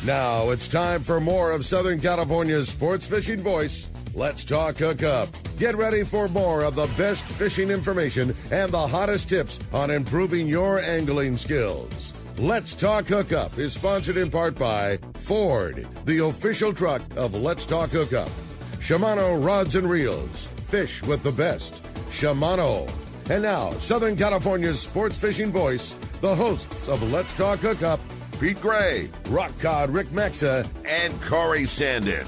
Now it's time for more of Southern California's sports fishing voice. Let's talk Hookup. Get ready for more of the best fishing information and the hottest tips on improving your angling skills. Let's Talk Hookup is sponsored in part by Ford, the official truck of Let's Talk Hookup. Shimano Rods and Reels. Fish with the best. Shimano. And now, Southern California's sports fishing voice, the hosts of Let's Talk Hookup, Pete Gray, Rock Cod Rick Mexa, and Corey Sandin.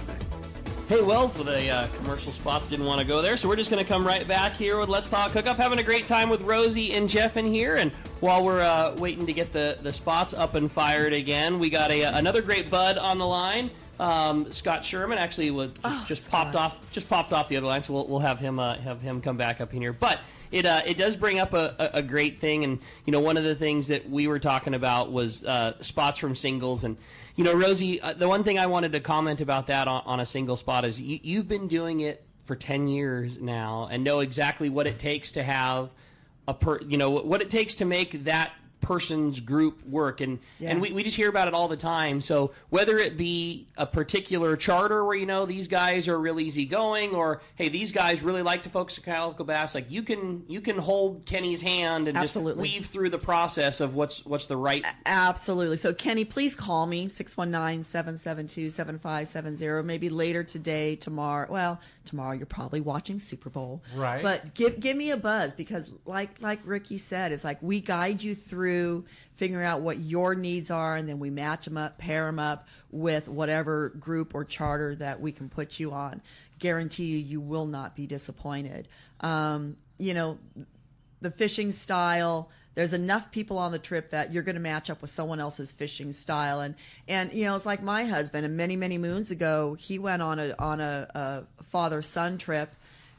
Hey, well, the commercial spots didn't want to go there, so we're just going to come right back here with Let's Talk Hookup. Having a great time with Rosie and Jeff in here, and while we're waiting to get the spots up and fired again, we got another great bud on the line. Scott Sherman actually was just popped off the other line, so we'll have him come back up in here. But it does bring up a great thing, and one of the things that we were talking about was spots from singles, and Rosie, the one thing I wanted to comment about that on a single spot is you've been doing it for 10 years now and know exactly what it takes to have what it takes to make that person's group work, and we just hear about it all the time. So whether it be a particular charter where these guys are real easygoing, or hey, these guys really like to focus on calico bass, like you can hold Kenny's hand and Absolutely. just weave through the process of what's the right. Absolutely. So Kenny, please call me 619-772-7570. Maybe later today, tomorrow. Well, tomorrow you're probably watching Super Bowl, right? But give me a buzz, because like Ricky said, it's like we guide you through figuring out what your needs are, and then we match them up, pair them up with whatever group or charter that we can put you on. Guarantee you will not be disappointed. The fishing style, there's enough people on the trip that you're going to match up with someone else's fishing style. And it's like my husband, and many moons ago, he went on a father-son trip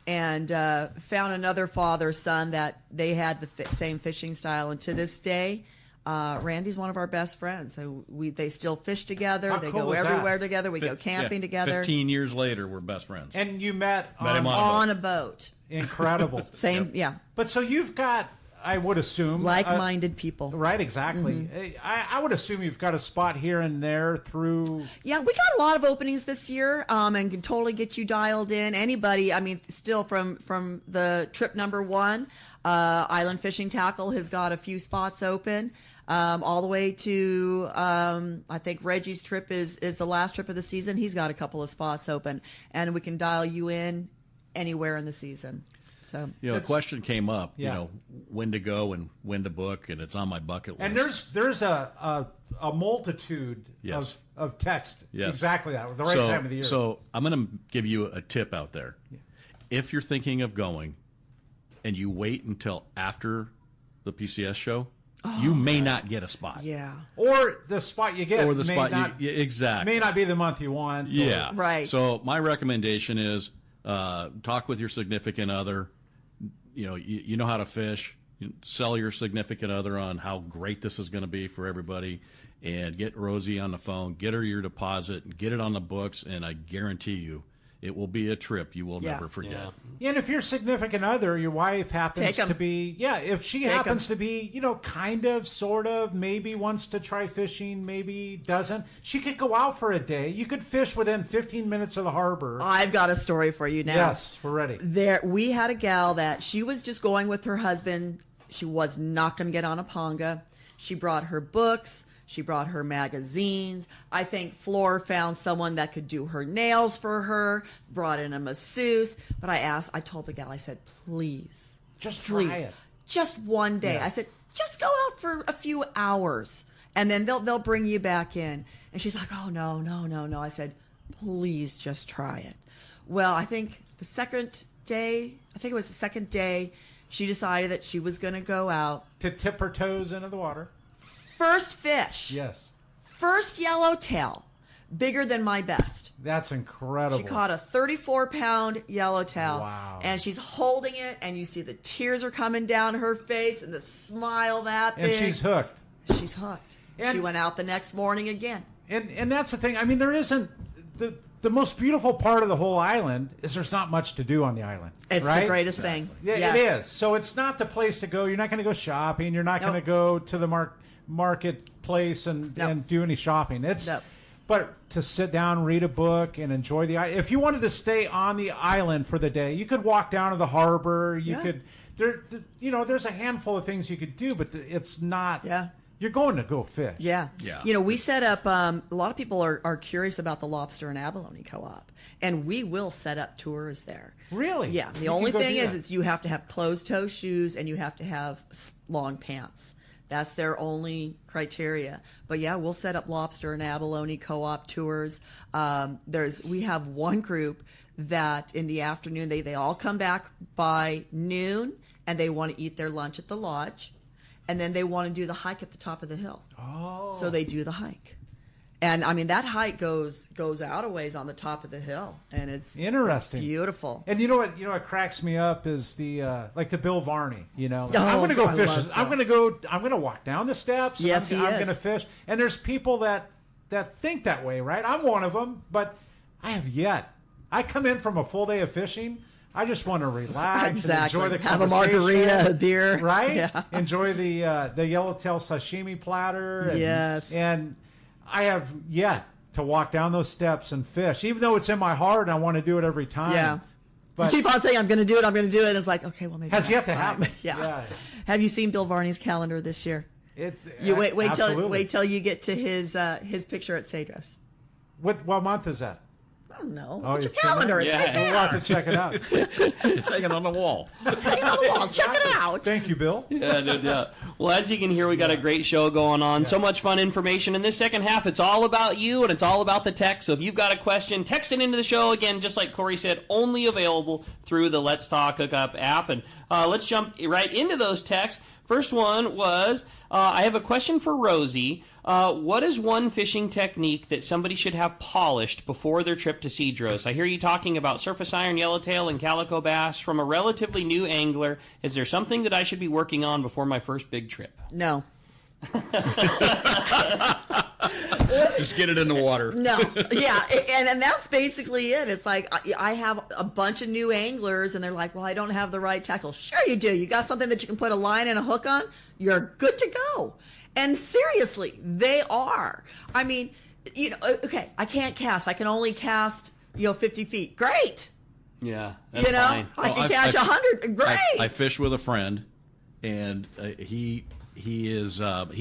and found another father-son that they had the same fishing style. And to this day, Randy's one of our best friends. So they still fish together. How they cool go is everywhere that? together. We go camping together. 15 years later, we're best friends. And you met him on a boat. Incredible. Same, Yep. Yeah. But so you've got, I would assume, like-minded people. Right, exactly. Mm-hmm. I would assume you've got a spot here and there through. Yeah, we got a lot of openings this year, and can totally get you dialed in. Anybody, still from the trip number one, Island Fishing Tackle has got a few spots open, all the way to I think Reggie's trip is the last trip of the season. He's got a couple of spots open, and we can dial you in anywhere in the season. So the question came up, Yeah. When to go and when to book, and it's on my bucket list. And there's a multitude Yes. of text. Yes. Exactly that. The right time of the year. So I'm going to give you a tip out there. Yeah. If you're thinking of going and you wait until after the PCS show, you may not get a spot. yeah, Or the spot you get Or the may spot not, exactly. may not be the month you want. Yeah. Right. So my recommendation is talk with your significant other. You know how to fish. You sell your significant other on how great this is going to be for everybody, and get Rosie on the phone, get her your deposit, get it on the books, and I guarantee you it will be a trip you will never forget. Yeah, and if your significant other, your wife happens to be, if she happens to be, kind of, sort of, maybe wants to try fishing, maybe doesn't, she could go out for a day. You could fish within 15 minutes of the harbor. I've got a story for you now. Yes, we're ready. We had a gal that she was just going with her husband. She was not going to get on a panga. She brought her books. She brought her magazines. I think Floor found someone that could do her nails for her, brought in a masseuse. But I told the gal, I said, please. Try it. Just one day. Yeah. I said, just go out for a few hours, and then they'll bring you back in. And she's like, oh, no. I said, please just try it. Well, I think the second day, she decided that she was going to go out. To tip her toes into the water. First fish. Yes. First yellowtail. Bigger than my best. That's incredible. She caught a 34-pound yellowtail. Wow. And she's holding it, and you see the tears are coming down her face and the smile that big. And she's hooked. She's hooked. She went out the next morning again. And that's the thing. There isn't the most beautiful part of the whole island is there's not much to do on the island. It's right? the greatest thing. Yeah, yes. It is. So it's not the place to go. You're not going to go shopping. You're not going to go to the marketplace and do any shopping. But to sit down, read a book, and enjoy if you wanted to stay on the island for the day, you could walk down to the harbor. You could, there's a handful of things you could do, but it's not. Yeah. You're going to go fish. Yeah. Yeah. We set up, a lot of people are curious about the lobster and abalone co-op, and we will set up tours there. Really? Yeah. The only thing is you have to have closed-toe shoes and you have to have long pants. That's their only criteria. But yeah, we'll set up lobster and abalone co-op tours. We have one group that in the afternoon they all come back by noon and they want to eat their lunch at the lodge, and then they want to do the hike at the top of the hill. Oh. So they do the hike. And I mean that hike goes out a ways on the top of the hill, and it's interesting, beautiful. And you know what cracks me up is the like the Bill Varney. I'm going to go fish. I'm going to walk down the steps. Yes, I'm going to fish. And there's people that think that way, right? I'm one of them, but I have yet. I come in from a full day of fishing. I just want to relax and enjoy the have a conversation. margarita, a beer, right? Yeah. Enjoy the yellowtail sashimi platter. Yes. And I have yet to walk down those steps and fish, even though it's in my heart and I want to do it every time. Yeah. But you keep on saying, I'm going to do it, and it's like, okay, well, maybe has yet to time. happen. Yeah. Have you seen Bill Varney's calendar this year? It's wait till you get to his picture at Cedros. What month is that? I don't know. Oh, What's your calendar? It's right there. We'll have to check it out. It's hanging on the wall. It's hanging on the wall. Check it out. Thank you, Bill. Yeah, no doubt. Well, as you can hear, we got a great show going on. So much fun information. In this second half, it's all about you, and it's all about the text. So if you've got a question, text it into the show. Again, just like Corey said, only available through the Let's Talk Hookup app. And let's jump right into those texts. First one was, I have a question for Rosie. What is one fishing technique that somebody should have polished before their trip to Cedros? I hear you talking about surface iron, yellowtail, and calico bass. From a relatively new angler, is there something that I should be working on before my first big trip? No. Just get it in the water. No. Yeah. And that's basically it. It's like I have a bunch of new anglers, and they're like, well, I don't have the right tackle. Sure you do. You got something that you can put a line and a hook on? You're good to go. And seriously, they are. I mean, okay, I can't cast. I can only cast, 50 feet. Great. Yeah, that's fine. I can catch 100. Great. I fish with a friend, and he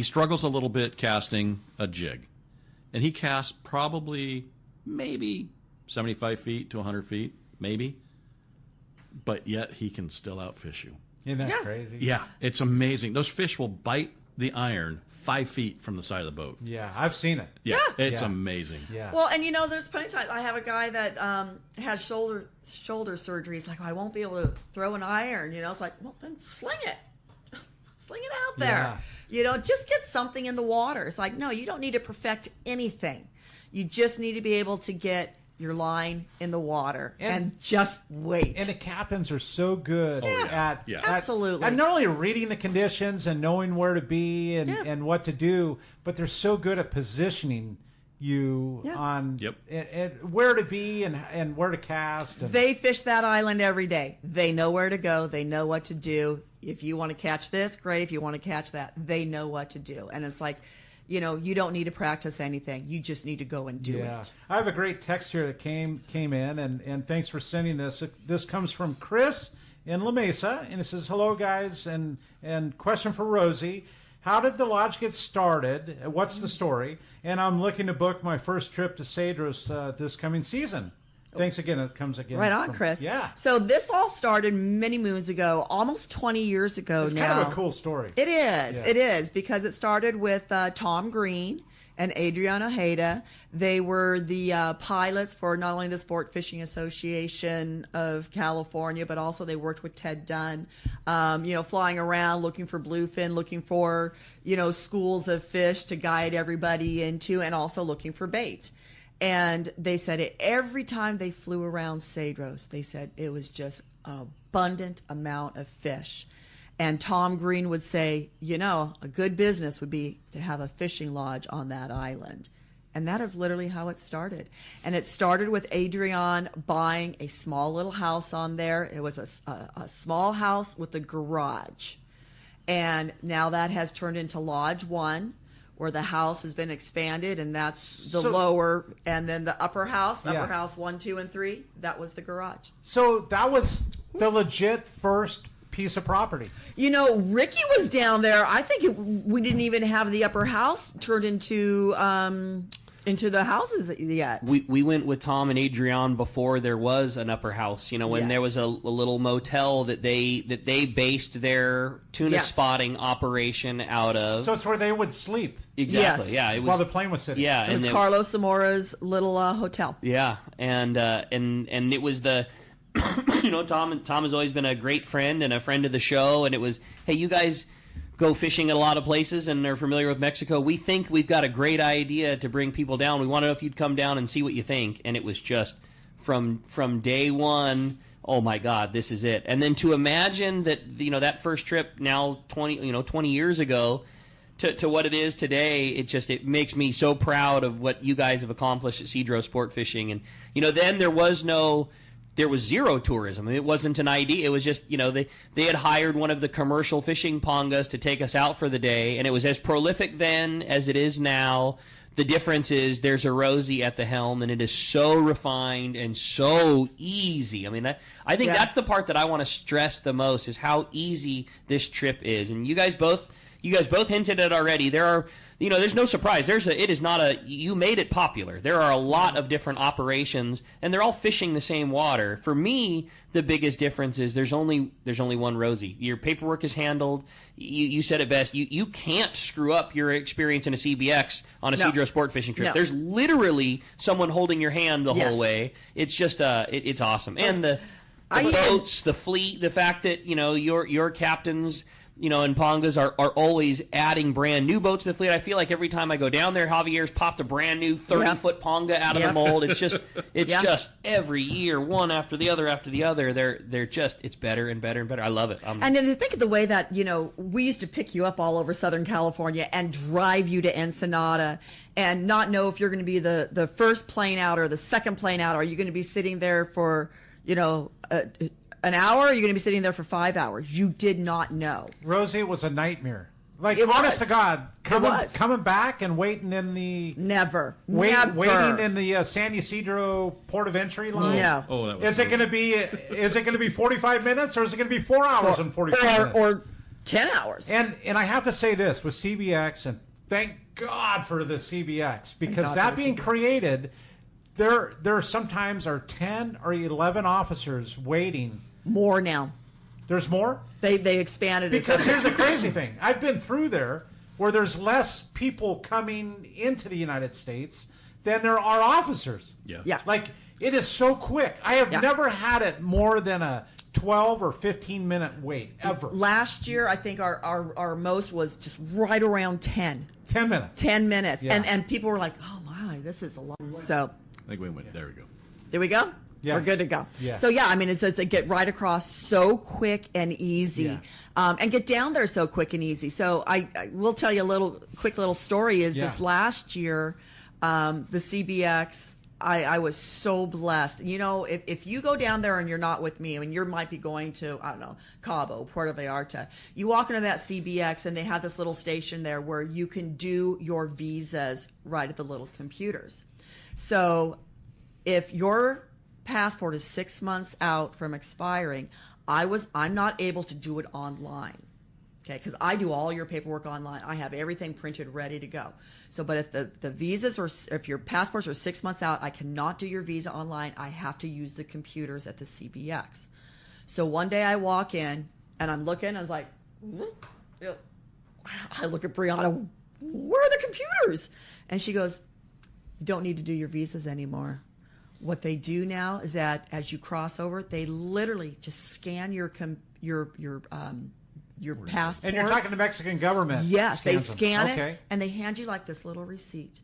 struggles a little bit casting a jig, and he casts probably maybe 75 feet to 100 feet, maybe, but yet he can still outfish you. Isn't that crazy? Yeah, it's amazing. Those fish will bite the iron 5 feet from the side of the boat. Yeah, I've seen it. Yeah. It's amazing. Yeah. Well, and there's plenty of times. I have a guy that has shoulder surgery. He's like, I won't be able to throw an iron. It's like, well, then sling it. Sling it out there. Yeah. Just get something in the water. It's like, no, you don't need to perfect anything. You just need to be able to get your line in the water and just wait. And the captains are so good at absolutely. At not only reading the conditions and knowing where to be and what to do, but they're so good at positioning you on where to be and where to cast. They fish that island every day. They know where to go. They know what to do. If you want to catch this, great. If you want to catch that, they know what to do. And it's like, you don't need to practice anything. You just need to go and do it. I have a great text here that came in, and thanks for sending this. This comes from Chris in La Mesa, and it says, hello, guys, and question for Rosie. How did the lodge get started? What's the story? And I'm looking to book my first trip to Cedros this coming season. Thanks again. It comes again. Right on, Chris. Yeah. So this all started many moons ago, almost 20 years ago it's now. It's kind of a cool story. It is. Yeah. It is, because it started with Tom Green and Adrian Ojeda. They were the pilots for not only the Sportfishing Association of California, but also they worked with Ted Dunn, flying around looking for bluefin, looking for, schools of fish to guide everybody into, and also looking for bait. And they said every time they flew around Cedros, they said it was just an abundant amount of fish. And Tom Green would say, a good business would be to have a fishing lodge on that island. And that is literally how it started. And it started with Adrian buying a small little house on there. It was a small house with a garage. And now that has turned into Lodge 1, where the house has been expanded, and that's the lower, and then the upper house, house 1, 2, and 3, that was the garage. So that was the legit first piece of property. You know, Ricky was down there. I think we didn't even have the upper house turned into the houses yet. We went with Tom and Adrienne before there was an upper house. You know, when there was a little motel that they based their tuna spotting operation out of. So it's where they would sleep. Exactly. Yeah. It was, while the plane was sitting. Yeah. It was Carlos Zamora's little hotel. Yeah, and it was the. You know, Tom has always been a great friend and a friend of the show, and it was, hey, you guys go fishing at a lot of places and are familiar with Mexico. We think we've got a great idea to bring people down. We want to know if you'd come down and see what you think. And it was just from day one, oh my God, this is it. And then to imagine that, you know, that first trip now 20 years ago to what it is today, it makes me so proud of what you guys have accomplished at Cedros Sport Fishing. And, you know, then there was zero tourism. It wasn't an idea. It was just, you know, they had hired one of the commercial fishing pongas to take us out for the day, and it was as prolific then as it is now. The difference is there's a Rosie at the helm, and it is so refined and so easy. I mean, I think that's the part that I want to stress the most is how easy this trip is. And you guys both hinted at it already. There's no surprise. You made it popular. There are a lot of different operations, and they're all fishing the same water. For me, the biggest difference is there's only one Rosie. Your paperwork is handled. You said it best. You can't screw up your experience in a CBX on a Cedros sport fishing trip. No. There's literally someone holding your hand the whole way. It's just it's awesome. And the boats, the fleet, the fact that, you know, your captains, you know, and pongas are always adding brand new boats to the fleet. I feel like every time I go down there, Javier's popped a brand new 30-foot ponga out of the mold. It's just every year, one after the other. It's better and better and better. I love it. And then think of the way that, you know, we used to pick you up all over Southern California and drive you to Ensenada and not know if you're going to be the first plane out or the second plane out. Are you going to be sitting there for, you know, an hour, or are you going to be sitting there for 5 hours? You did not know. Rosie, it was a nightmare. Like, honest to God, coming back and waiting in the... Never. Waiting in the San Ysidro port of entry line? No. Oh, that was is it going to be 45 minutes, or is it going to be 4 hours and 45 minutes? Or 10 hours. And I have to say this, with CBX, and thank God for the CBX, because that being created... There sometimes are 10 or 11 officers waiting. More now. There's more? They expanded it. Because here's the crazy thing. I've been through there where there's less people coming into the United States than there are officers. Yeah. Like, it is so quick. I have never had it more than a 12 or 15 minute wait, ever. Last year, I think our most was just right around 10. 10 minutes. 10 minutes. Yeah. And people were like, oh my, this is a lot. So... I think we went. There we go. There we go? Yeah. We're good to go. Yeah. So, I mean, it says they get right across so quick and easy, and get down there so quick and easy. So I will tell you a quick little story is this last year, the CBX, I was so blessed. You know, if you go down there and you're not with me, I mean, you might be going to, I don't know, Cabo, Puerto Vallarta. You walk into that CBX, and they have this little station there where you can do your visas right at the little computers. So if your passport is 6 months out from expiring, I'm not able to do it online, okay? Because I do all your paperwork online. I have everything printed, ready to go. So, but if the visas or if your passports are 6 months out, I cannot do your visa online. I have to use the computers at the CBX. So one day I walk in and I'm looking. I was like, I look at Brianna. Where are the computers? And she goes, you don't need to do your visas anymore. What they do now is that as you cross over, they literally just scan your passport. And you're talking the Mexican government. Yes, they scan it, and they hand you like this little receipt.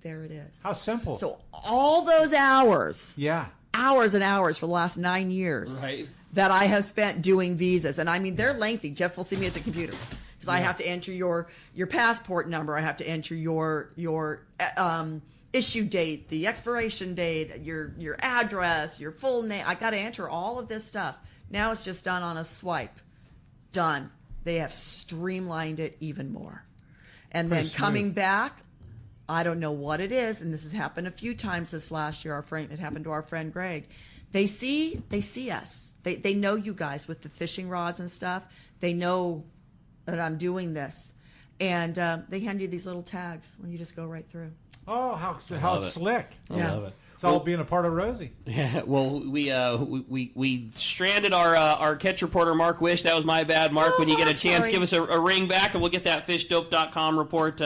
There it is. How simple. So all those hours. Yeah. Hours and hours for the last 9 years. Right. That I have spent doing visas. And I mean, they're lengthy. Jeff will see me at the computer. Because I have to enter your passport number. I have to enter your issue date, the expiration date, your address, your full name. I got to enter all of this stuff. Now it's just done on a swipe. Done. They have streamlined it even more. And then coming back, I don't know what it is, and this has happened a few times this last year. It happened to our friend Greg. They see us. They know you guys with the fishing rods and stuff. They know that I'm doing this, and they hand you these little tags when you just go right through. Oh, how slick! I love it. It's all being a part of Rosie. Yeah, well, we stranded our catch reporter, Mark Wish. That was my bad, Mark. When you get a chance, give us a ring back, and we'll get that fishdope.com report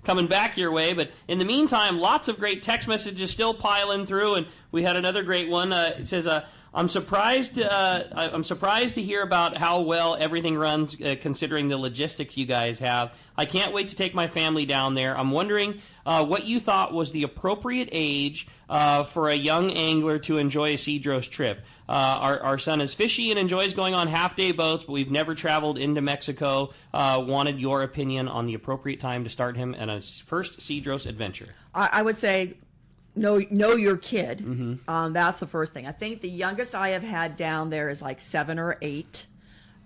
coming back your way. But in the meantime, lots of great text messages still piling through, and we had another great one. It says, I'm surprised to hear about how well everything runs, considering the logistics you guys have. I can't wait to take my family down there. I'm wondering what you thought was the appropriate age for a young angler to enjoy a Cedros trip. Our son is fishy and enjoys going on half-day boats, but we've never traveled into Mexico. Wanted your opinion on the appropriate time to start him in his first Cedros adventure. I would say know your kid. Mm-hmm. That's the first thing. I think the youngest I have had down there is like 7 or 8.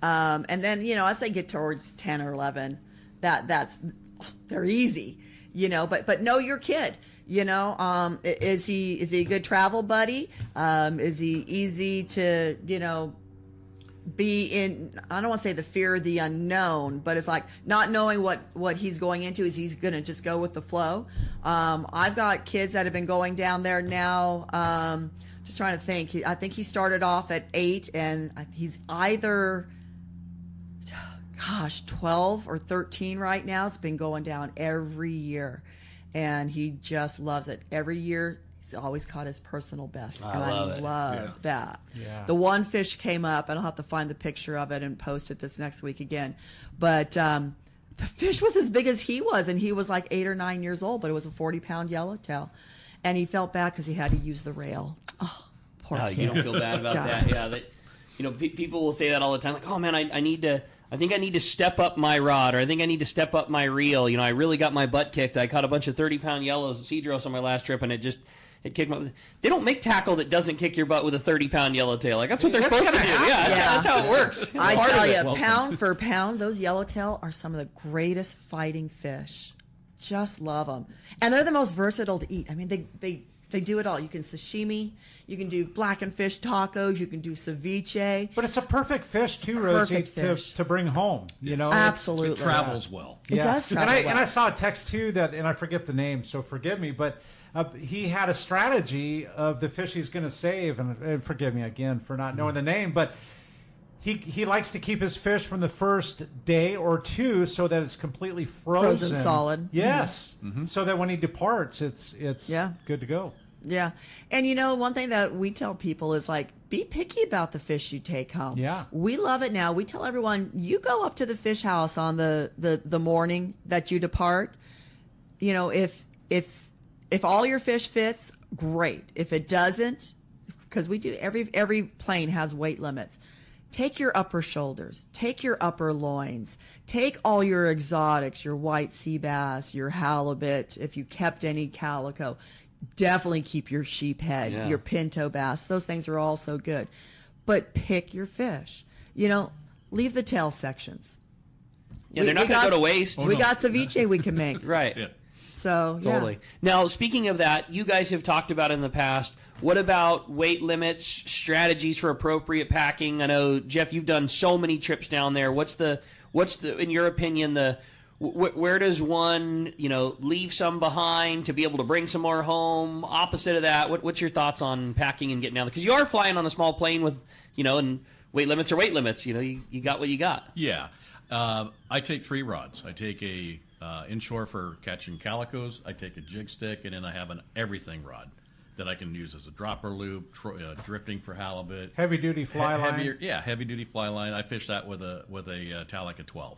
And then, as they get towards 10 or 11, they're easy, but know your kid. Is he a good travel buddy? Is he easy to, be in, I don't want to say the fear of the unknown, but it's like not knowing what he's going into. Is he's going to just go with the flow? I've got kids that have been going down there now. Just trying to think. I think he started off at 8, and he's either 12 or 13 right now. It's been going down every year, and he just loves it. Every year, he's always caught his personal best. I love that. Yeah. The one fish came up, and I'll have to find the picture of it and post it this next week again. But the fish was as big as he was, and he was like 8 or 9 years old, but it was a 40-pound yellowtail. And he felt bad because he had to use the rail. Oh, poor kid. You don't feel bad about that. Yeah, people will say that all the time, like, oh, man, I think I need to step up my rod, or I think I need to step up my reel. I really got my butt kicked. I caught a bunch of 30-pound yellows at Cedros on my last trip, and it kicked my. They don't make tackle that doesn't kick your butt with a 30-pound yellowtail. Like, that's what they're supposed to do. That's how it works. I tell you, pound for pound, those yellowtail are some of the greatest fighting fish. Just love them, and they're the most versatile to eat. I mean, they do it all. You can sashimi, you can do blackened fish tacos, you can do ceviche. But it's a perfect fish too, Rosie, to bring home. Absolutely, it travels well. It does travel well. And I saw a text too and I forget the name, so forgive me, but he had a strategy of the fish he's going to save, and forgive me again for not knowing the name, but he likes to keep his fish from the first day or two so that it's completely frozen solid. Yes, so that when he departs, it's good to go. Yeah, and one thing that we tell people is like, be picky about the fish you take home. Yeah, we love it now. We tell everyone, you go up to the fish house on the morning that you depart. If all your fish fits, great. If it doesn't, because we do, every plane has weight limits. Take your upper shoulders, take your upper loins, take all your exotics, your white sea bass, your halibut, if you kept any calico. Definitely keep your sheephead, your pinto bass. Those things are all so good. But pick your fish. Leave the tail sections. Yeah, they're not going to go to waste. We got ceviche we can make. Right. Yeah. So, totally. Now, speaking of that, you guys have talked about in the past, what about weight limits, strategies for appropriate packing? I know, Jeff, you've done so many trips down there. What's the in your opinion, where does one, leave some behind to be able to bring some more home? Opposite of that, what's your thoughts on packing and getting down there? Because you are flying on a small plane with, and weight limits are weight limits. You got what you got. Yeah. I take 3 rods. I take a inshore for catching calicos. I take a jig stick, and then I have an everything rod that I can use as a dropper loop, drifting for halibut. Heavy duty fly line. Heavy duty fly line. I fish that with a Talica 12.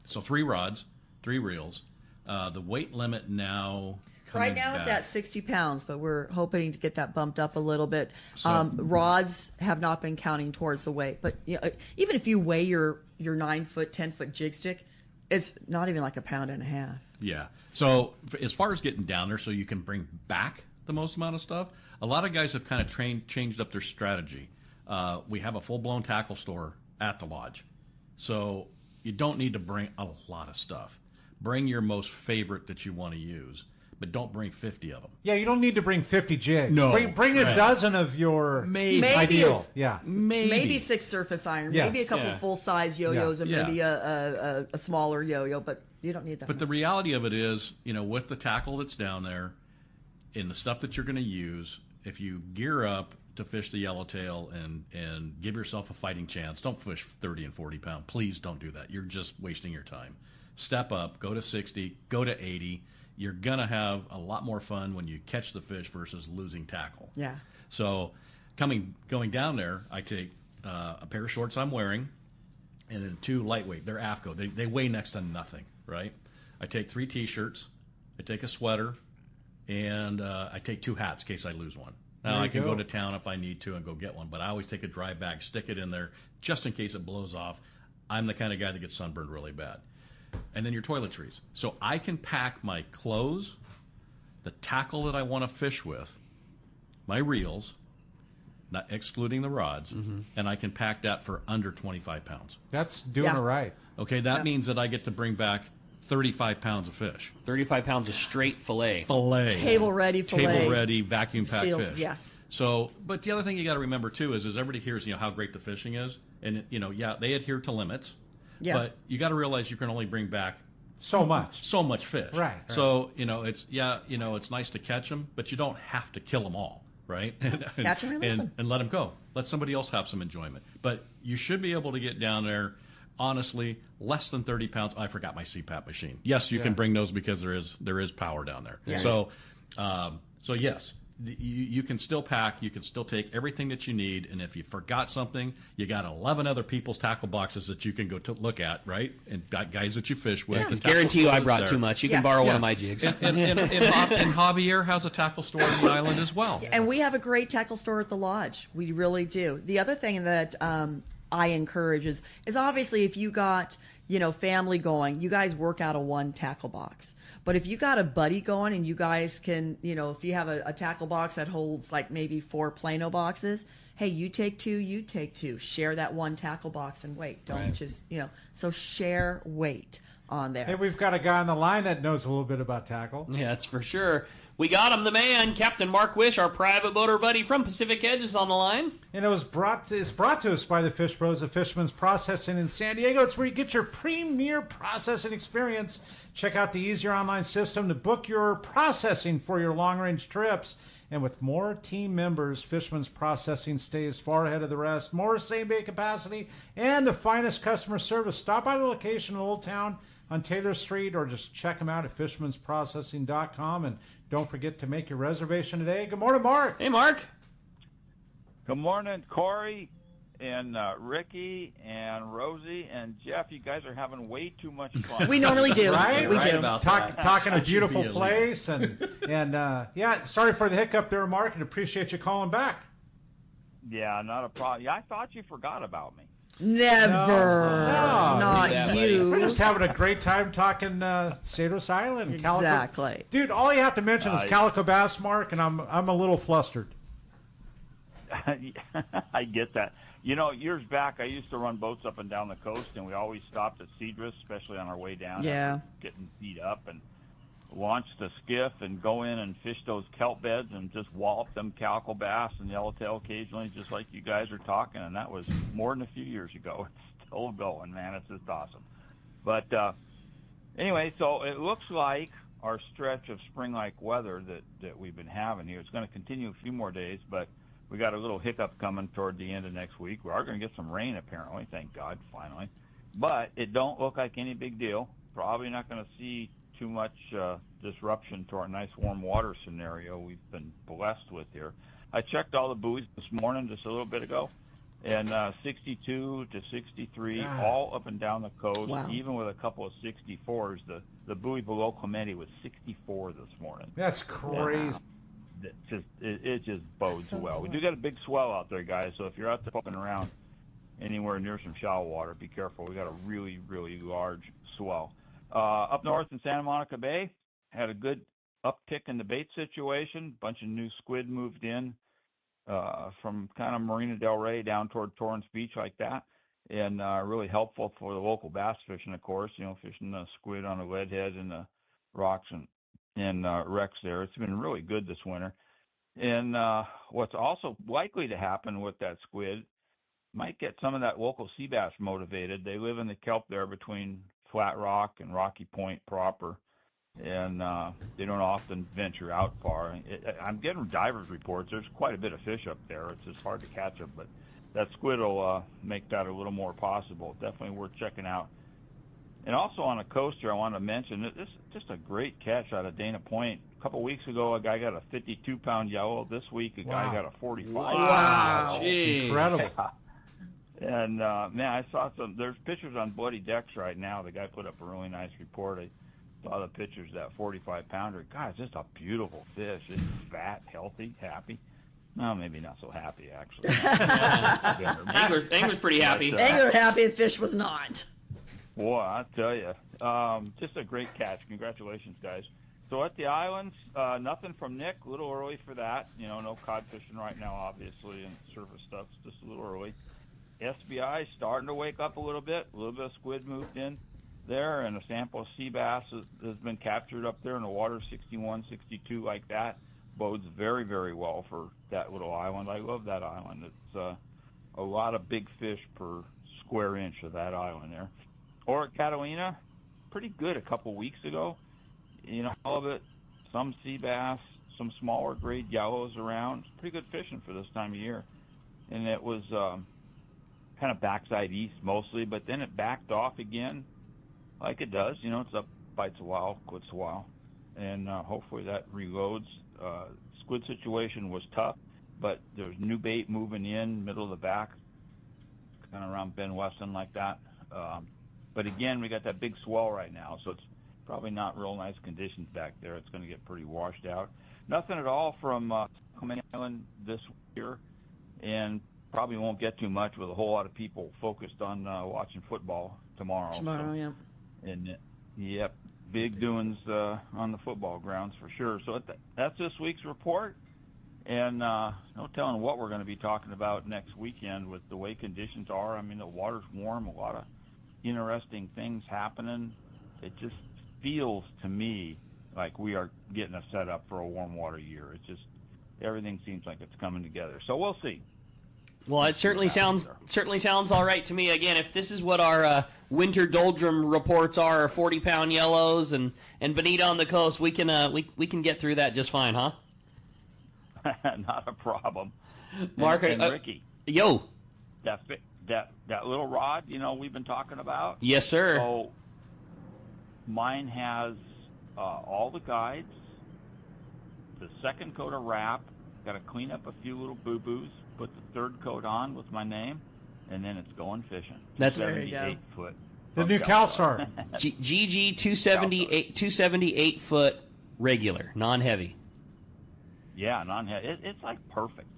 So 3 rods, 3 reels. The weight limit now. Right now it's at 60 pounds, but we're hoping to get that bumped up a little bit. Rods have not been counting towards the weight, but even if you weigh your 9-foot, 10-foot jig stick, it's not even like a pound and a half. Yeah. So as far as getting down there so you can bring back the most amount of stuff, a lot of guys have kind of changed up their strategy. We have a full-blown tackle store at the lodge. So you don't need to bring a lot of stuff. Bring your most favorite that you want to use, but don't bring 50 of them. Yeah, you don't need to bring 50 jigs. No. Bring a dozen of your ideal. Yeah. Maybe 6 surface iron. Yes. Maybe a couple full-size yo-yos and maybe a smaller yo-yo, but you don't need that But much. the reality of it is, with the tackle that's down there and the stuff that you're going to use, if you gear up to fish the yellowtail and give yourself a fighting chance, don't fish 30 and 40 pound. Please don't do that. You're just wasting your time. Step up, go to 60, go to 80. You're going to have a lot more fun when you catch the fish versus losing tackle. Yeah. So going down there, I take a pair of shorts I'm wearing and then 2 lightweight. They're AFCO. They weigh next to nothing, right? I take 3 T-shirts. I take a sweater. And I take 2 hats in case I lose one. Now, I can go to town if I need to and go get one, but I always take a dry bag, stick it in there just in case it blows off. I'm the kind of guy that gets sunburned really bad. And then your toiletries. So I can pack my clothes, the tackle that I want to fish with, my reels, not excluding the rods, and I can pack that for under 25 pounds. That's doing it right. Okay, that means that I get to bring back 35 pounds of fish. 35 pounds of straight fillet. Table-ready fillet. Table-ready, vacuum-packed fish. Yes. So, but the other thing you got to remember, too, is everybody hears, how great the fishing is. And, they adhere to limits. Yeah. But you got to realize you can only bring back so much fish. Right. So, it's nice to catch them, but you don't have to kill them all, right? Catch them and release them. And let them go. Let somebody else have some enjoyment. But you should be able to get down there, honestly, less than 30 pounds. I forgot my CPAP machine. Yes, you can bring those because there is power down there. Yeah. So yes, you can still pack. You can still take everything that you need. And if you forgot something, you got 11 other people's tackle boxes that you can go to look at, right? And got guys that you fish with. Yeah. Guarantee you I brought too much. You can borrow one of my jigs. And Javier has a tackle store on the island as well. And we have a great tackle store at the lodge. We really do. The other thing that I encourage is obviously if you got, family going, you guys work out of one tackle box. But if you got a buddy going and you guys can, if you have a tackle box that holds like maybe 4 Plano boxes, hey, you take 2, you take 2. Share that one tackle box and weight. Don't just, so share weight on there. Hey, we've got a guy on the line that knows a little bit about tackle. Yeah, that's for sure. We got him, the man, Captain Mark Wish, our private boater buddy from Pacific Edge, is on the line. And it's brought to us by the Fish Pros of Fisherman's Processing in San Diego. It's where you get your premier processing experience. Check out the easier online system to book your processing for your long-range trips. And with more team members, Fisherman's Processing stays far ahead of the rest. More same-day capacity and the finest customer service. Stop by the location in Old Town on Taylor Street or just check them out at fishermansprocessing.com. And don't forget to make your reservation today. Good morning, Mark. Hey, Mark. Good morning, Corey and Ricky and Rosie and Jeff. You guys are having way too much fun. We normally do. Right? We do. Talking a beautiful place. And sorry for the hiccup there, Mark, and appreciate you calling back. Yeah, not a problem. Yeah, I thought you forgot about me. Never. No. Not you. We're just having a great time talking Cedros Island. Exactly. Calico. Dude, all you have to mention is Calico Bass, Mark, and I'm a little flustered. I get that. Years back, I used to run boats up and down the coast, and we always stopped at Cedros, especially on our way down. Yeah. Getting beat up and launched a skiff and go in and fish those kelp beds and just wallop them calico bass and yellowtail occasionally, just like you guys are talking. And that was more than a few years ago. It's still going, man. It's just awesome. But anyway, so it looks like our stretch of spring-like weather that we've been having here, it's going to continue a few more days, but we got a little hiccup coming toward the end of next week. We are going to get some rain, apparently, thank God, finally. But it don't look like any big deal. Probably not going to see too much disruption to our nice warm water scenario we've been blessed with here. I checked all the buoys this morning, just a little bit ago, and 62 to 63, all up and down the coast, even with a couple of 64s. The buoy below Clemente was 64 this morning. That's crazy. Wow. It just bodes so well. Cool. We do got a big swell out there, guys, so if you're out there poking around anywhere near some shallow water, be careful. We got a really, really large swell. Up north in Santa Monica Bay, had a good uptick in the bait situation. Bunch of new squid moved in from kind of Marina del Rey down toward Torrance Beach like that. and really helpful for the local bass fishing, of course. Fishing the squid on the leadhead and the rocks and wrecks there. It's been really good this winter. And what's also likely to happen with that squid might get some of that local sea bass motivated. They live in the kelp there between Flat Rock and Rocky Point proper, and they don't often venture out far. I'm getting divers reports. There's quite a bit of fish up there. It's just hard to catch them, but that squid will make that a little more possible. Definitely worth checking out. And also on the coast here, I want to mention that this is just a great catch out of Dana Point. A couple weeks ago, a guy got a 52-pound yellow. This week, a guy got a 45. Wow. Incredible. Yeah. And, man, I saw there's pictures on Bloody Decks right now. The guy put up a really nice report. I saw the pictures of that 45-pounder. God, it's just a beautiful fish. It's fat, healthy, happy. No, maybe not so happy, actually. Angler's pretty happy. Angler happy, the fish was not. Boy, I tell you, just a great catch. Congratulations, guys. So at the islands, nothing from Nick. A little early for that. No cod fishing right now, obviously, and surface stuff's just a little early. SBI starting to wake up a little bit. A little bit of squid moved in there, and a sample of sea bass has been captured up there in the water, 61, 62, like that. Bodes very, very well for that little island. I love that island. It's a lot of big fish per square inch of that island there. Or at Catalina, pretty good a couple weeks ago. All of it, some sea bass, some smaller grade yellows around. Pretty good fishing for this time of year. And it was kind of backside east mostly, but then it backed off again like it does. It's up, bites a while, quits a while. And hopefully that reloads. Squid situation was tough, but there's new bait moving in, middle of the back, kind of around Ben Weston like that. But again, we got that big swell right now, so it's probably not real nice conditions back there. It's going to get pretty washed out. Nothing at all from Common Island this year, and probably won't get too much with a whole lot of people focused on watching football tomorrow. Yeah. And yep, big doings on the football grounds for sure. So that's this week's report, and no telling what we're going to be talking about next weekend with the way conditions are. I mean, the water's warm, a lot of interesting things happening. It just feels to me like we are getting a setup for a warm water year. It's just everything seems like it's coming together. So we'll see. Well, it certainly sounds all right to me. Again, if this is what our winter doldrum reports are, 40-pound yellows and bonita on the coast, we can get through that just fine, huh? Not a problem. Mark and Ricky. Yo. That little rod, we've been talking about. Yes, sir. So mine has all the guides, the second coat of wrap. Got to clean up a few little boo-boos. Put the third coat on with my name, and then it's going fishing. That's 78 foot. The new CalStar. GG 278 foot regular, non-heavy. Yeah, non-heavy. It's like perfect.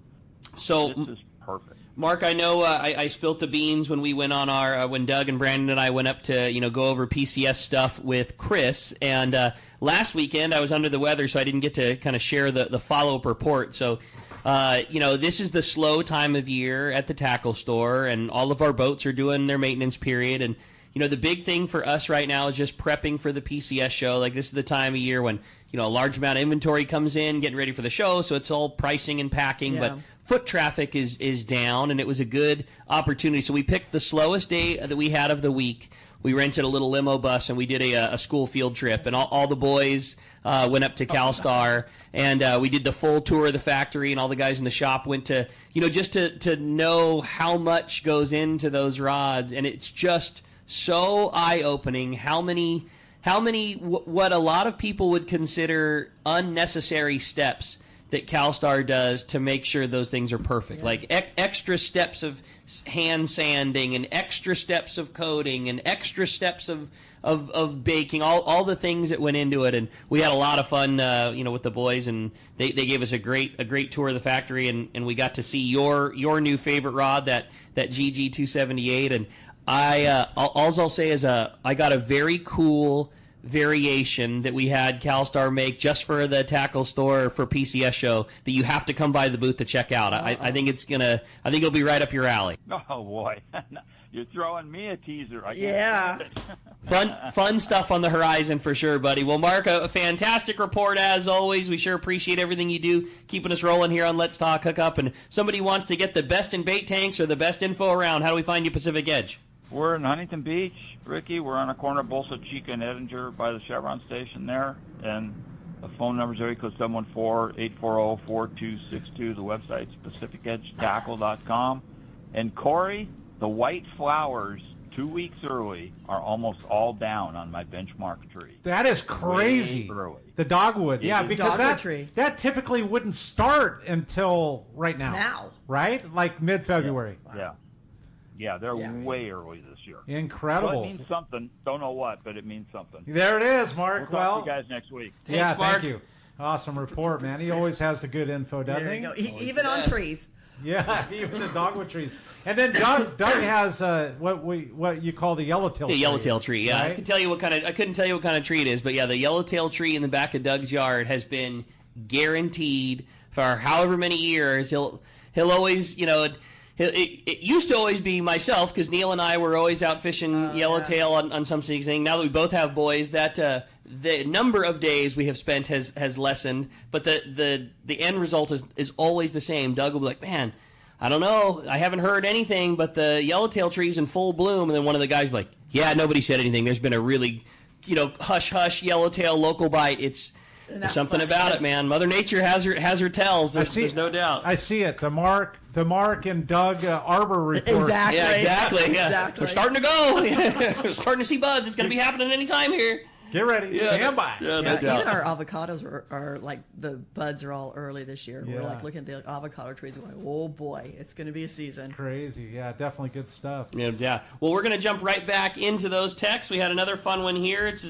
So this is perfect. Mark, I know I spilt the beans when we went on our when Doug and Brandon and I went up to go over PCS stuff with Chris, and last weekend I was under the weather, so I didn't get to kind of share the follow-up report. So. This is the slow time of year at the tackle store, and all of our boats are doing their maintenance period. And, the big thing for us right now is just prepping for the PCS show. Like, this is the time of year when, a large amount of inventory comes in, getting ready for the show, so it's all pricing and packing. Yeah. But foot traffic is down, and it was a good opportunity. So we picked the slowest day that we had of the week. We rented a little limo bus, and we did a school field trip, and all the boys went up to CalStar, and we did the full tour of the factory, and all the guys in the shop went to, just to know how much goes into those rods, and it's just so eye-opening how many what a lot of people would consider unnecessary steps that CalStar does to make sure those things are perfect. Yeah. Like extra steps of hand sanding and extra steps of coating and extra steps of baking, all the things that went into it. And we had a lot of fun, with the boys, and they gave us a great tour of the factory, and we got to see your new favorite rod, that GG 278. And all I'll say is I got a very cool variation that we had CalStar make just for the tackle store for PCS show that you have to come by the booth to check out. I think it'll be right up your alley. Oh boy, you're throwing me a teaser. Fun stuff on the horizon for sure, buddy. Well, Mark, a fantastic report as always. We sure appreciate everything you do, keeping us rolling here on Let's Talk Hookup. And if somebody wants to get the best in bait tanks or the best info around, how do we find you, Pacific Edge? We're in Huntington Beach, Ricky. We're on the corner of Bolsa Chica and Edinger by the Chevron station there. And the phone number is area code 714-840-4262. The website's pacificedgetackle.com. And Corey, the white flowers 2 weeks early are almost all down on my benchmark tree. That is crazy. The dogwood. Yeah, because that typically wouldn't start until right now. Right? Like mid-February. Yeah, they're way early this year. Incredible. Well, it means something. Don't know what, but it means something. There it is, Mark. We'll talk to you guys next week. Thanks, Mark. Thank you. Awesome report, man. He always has the good info, doesn't he? Even on trees. Yeah, even the dogwood trees. And then Doug has what you call the yellowtail tree. The yellowtail tree, yeah. Right? I couldn't tell you what kind of tree it is, but yeah, the yellowtail tree in the back of Doug's yard has been guaranteed for however many years. He'll always, it used to always be myself because Neil and I were always out fishing yellowtail on some thing. Now that we both have boys, that the number of days we have spent has lessened, but the end result is always the same. Doug will be like, man, I don't know, I haven't heard anything, but the yellowtail tree's in full bloom. And then one of the guys will be like, yeah, nobody said anything. There's been a really, hush yellowtail local bite. There's something about it, man. Mother Nature has her tells. There's no doubt. I see it. The Mark and Doug Arbor report. Exactly. Yeah, exactly. Yeah. Exactly. We're starting to go. We're starting to see buds. It's going to be happening any time here. Get ready. Stand by. Yeah, no doubt. Even our avocados are like the buds are all early this year. Yeah. We're like looking at the avocado trees and going, oh boy, it's going to be a season. Crazy. Yeah, definitely good stuff. Yeah. Well, we're going to jump right back into those texts. We had another fun one here. It's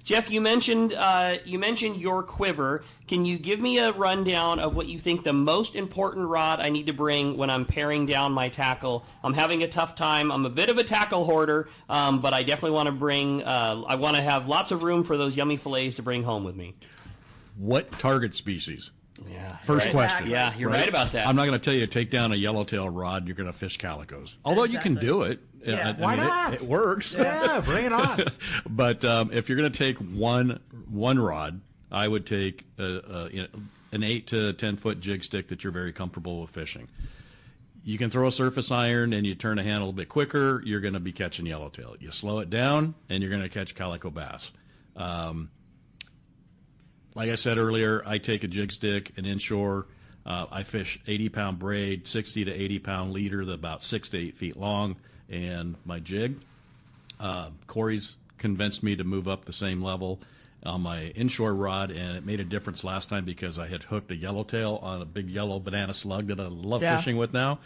Jeff, you mentioned your quiver. Can you give me a rundown of what you think the most important rod I need to bring when I'm paring down my tackle? I'm having a tough time. I'm a bit of a tackle hoarder, but I definitely want to bring. I want to have lots of room for those yummy fillets to bring home with me. What target species? Yeah. First right. question. Yeah, you're right about that. I'm not going to tell you to take down a yellowtail rod. You're going to fish calicos. Although you can do it. Yeah. Why not? It works. Yeah, bring it on. But if you're going to take one rod, I would take an 8 to 10 foot jig stick that you're very comfortable with fishing. You can throw a surface iron and you turn the handle a bit quicker. You're going to be catching yellowtail. You slow it down and you're going to catch calico bass. Like I said earlier, I take a jig stick, an inshore. I fish 80-pound braid, 60 to 80-pound leader, about 6 to 8 feet long, and my jig. Corey's convinced me to move up the same level on my inshore rod, and it made a difference last time because I had hooked a yellowtail on a big yellow banana slug that I love fishing with now.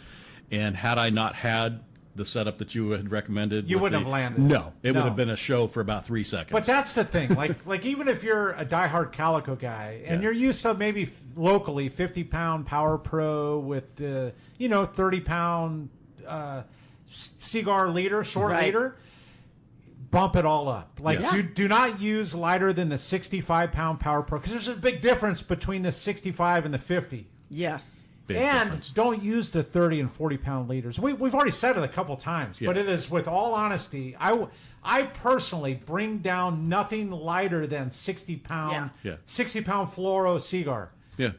And had I not had the setup that you had recommended, you wouldn't have landed. No, it would have been a show for about 3 seconds. But that's the thing. Like even if you're a diehard calico guy and you're used to maybe locally 50-pound Power Pro with the 30-pound Cigar leader, short leader, bump it all up. Do not use lighter than the 65-pound Power Pro because there's a big difference between the 65 and the 50. Yes. Don't use the 30 and 40-pound leaders. We've already said it a couple times, but it is with all honesty. I personally bring down nothing lighter than 60-pound 60-pound fluoro Cigar. Yeah.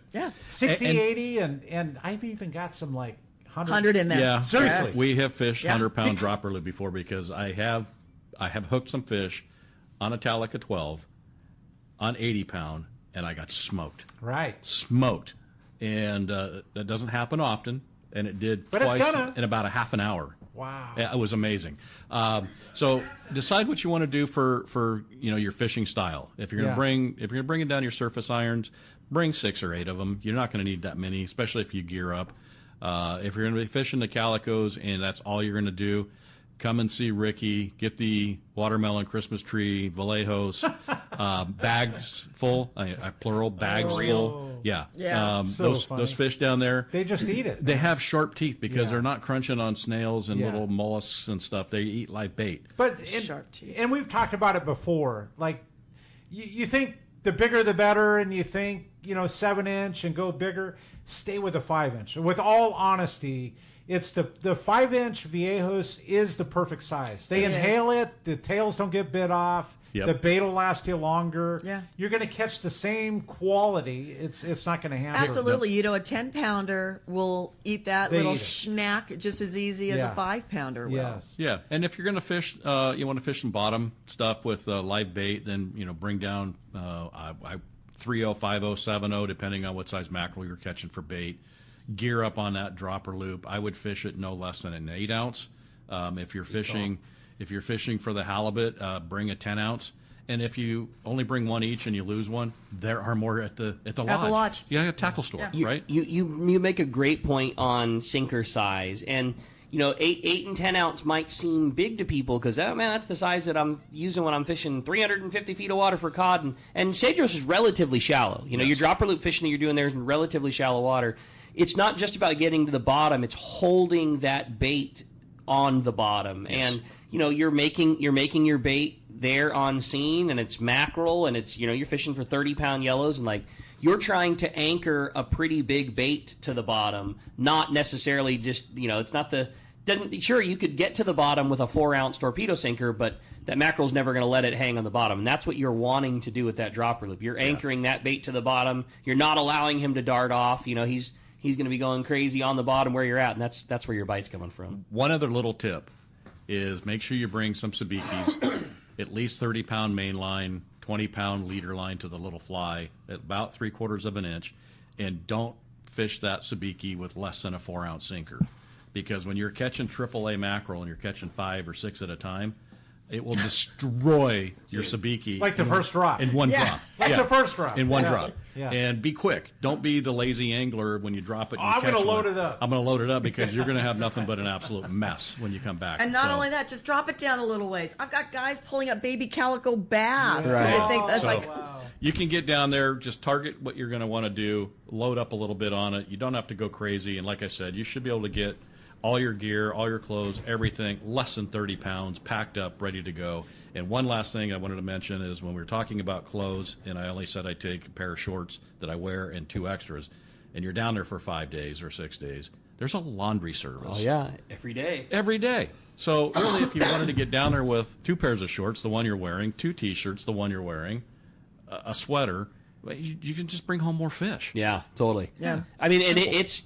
60, 80, and I've even got some like 100 in there. Yeah, seriously. Yes. We have fished 100-pound dropper lure before because I have hooked some fish on a Talica 12 on 80-pound, and I got smoked. Right. Smoked. And that doesn't happen often, and it did twice in about a half an hour. Wow. It was amazing. So decide what you want to do for your fishing style. If you're going to bring down your surface irons, bring 6 or 8 of them. You're not going to need that many, especially if you gear up. If you're going to be fishing the calicos and that's all you're going to do, come and see Ricky. Get the watermelon Christmas tree, Vallejos, bags full. Plural bags full. Yeah. Those fish down there. They just eat it. They have sharp teeth because they're not crunching on snails and little mollusks and stuff. They eat live bait. Sharp teeth. And we've talked about it before. Like you think the bigger the better, and you think 7-inch and go bigger, stay with a 5-inch. With all honesty, it's the 5-inch Viejos is the perfect size. They inhale it. The tails don't get bit off. Yep. The bait will last you longer. Yeah. You're going to catch the same quality. It's not going to happen. Absolutely. A 10-pounder will eat that little snack just as easy as a 5-pounder will. Yes. Yeah. And if you're going to fish, you want to fish some bottom stuff with live bait, then bring down 3.0, 5.0, 7.0, depending on what size mackerel you're catching for bait. Gear up on that dropper loop. I would fish it no less than an 8-ounce. If you're fishing for the halibut, bring a 10-ounce. And if you only bring one each and you lose one, there are more at the lodge. Yeah, a tackle store, right? You make a great point on sinker size, and 8 and 10 ounce might seem big to people because that's the size that I'm using when I'm fishing 350 feet of water for cod, and Cedros is relatively shallow. Your dropper loop fishing that you're doing there is in relatively shallow water. It's not just about getting to the bottom; it's holding that bait on the bottom, and you're making your bait there on scene, and it's mackerel, and it's you're fishing for 30-pound yellows, and you're trying to anchor a pretty big bait to the bottom, not necessarily just it's not sure you could get to the bottom with a 4-ounce torpedo sinker, but that mackerel's never going to let it hang on the bottom, and that's what you're wanting to do with that dropper loop. You're anchoring that bait to the bottom. You're not allowing him to dart off. He's going to be going crazy on the bottom where you're at, and that's where your bite's coming from. One other little tip is make sure you bring some sabikis, at least 30-pound main line, 20-pound leader line to the little fly at about 3/4 of an inch, and don't fish that sabiki with less than a 4-ounce sinker, because when you're catching AAA mackerel and you're catching 5 or 6 at a time, it will destroy your sabiki. Like the first drop. In one drop. Like the first drop. In one drop. Yeah. And be quick. Don't be the lazy angler when you drop it. I'm going to load it up. I'm going to load it up because you're going to have nothing but an absolute mess when you come back. And not only that, just drop it down a little ways. I've got guys pulling up baby calico bass. Right. I think that's You can get down there, just target what you're going to want to do, load up a little bit on it. You don't have to go crazy. And like I said, you should be able to get all your gear, all your clothes, everything, less than 30 pounds, packed up, ready to go. And one last thing I wanted to mention is when we were talking about clothes, and I only said I take a pair of shorts that I wear and 2 extras, and you're down there for 5 days or 6 days, there's a laundry service. Oh, yeah, every day. Every day. So really, if you wanted to get down there with 2 pairs of shorts, the one you're wearing, 2 T-shirts, the one you're wearing, a sweater, you can just bring home more fish. Yeah, totally. Yeah. I mean, and it is.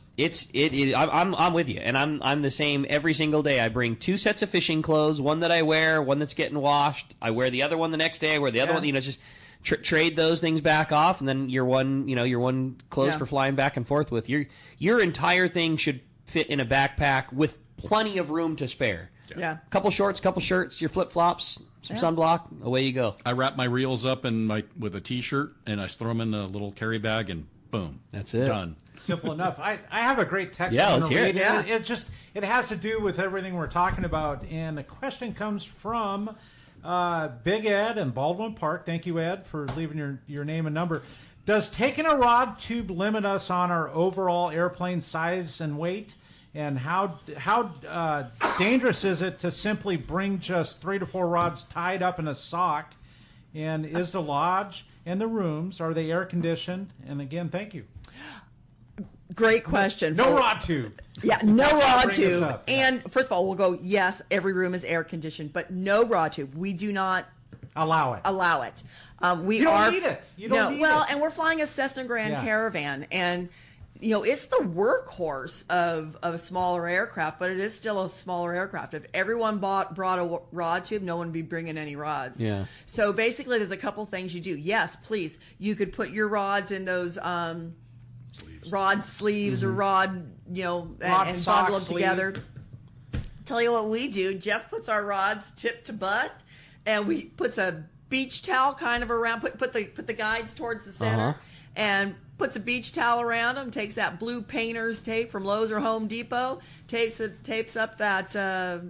I'm with you, and I'm the same every single day. I bring 2 sets of fishing clothes, one that I wear, one that's getting washed. I wear the other one the next day. I wear the other one. Just trade those things back off, and then your one clothes for flying back and forth with. Your entire thing should fit in a backpack with plenty of room to spare. Yeah. Couple shorts, couple shirts, your flip flops, some sunblock, away you go. I wrap my reels up with a T-shirt, and I throw them in the little carry bag, and boom, that's it. Done. Simple enough. I have a great text. Yeah, let's hear it. Yeah. It has to do with everything we're talking about, and the question comes from Big Ed in Baldwin Park. Thank you, Ed, for leaving your name and number. Does taking a rod tube limit us on our overall airplane size and weight? And how dangerous is it to simply bring just 3 to 4 rods tied up in a sock? And is the lodge and the rooms, are they air conditioned? And again, thank you. Great question. No rod tube. Yeah, no rod tube. And first of all, we'll go, yes, every room is air conditioned, but no rod tube. We do not allow it. We you don't need it. You don't need it. Well, and we're flying a Cessna Grand Caravan, and it's the workhorse of a smaller aircraft, but it is still a smaller aircraft. If everyone brought a rod tube, no one would be bringing any rods. Yeah. So basically, there's a couple things you do. Yes, please, you could put your rods in those rod sleeves or rod, and bundle them together. Tell you what we do. Jeff puts our rods tip to butt, and we puts a beach towel kind of around. Put the guides towards the center, and puts a beach towel around them, takes that blue painter's tape from Lowe's or Home Depot, tapes up that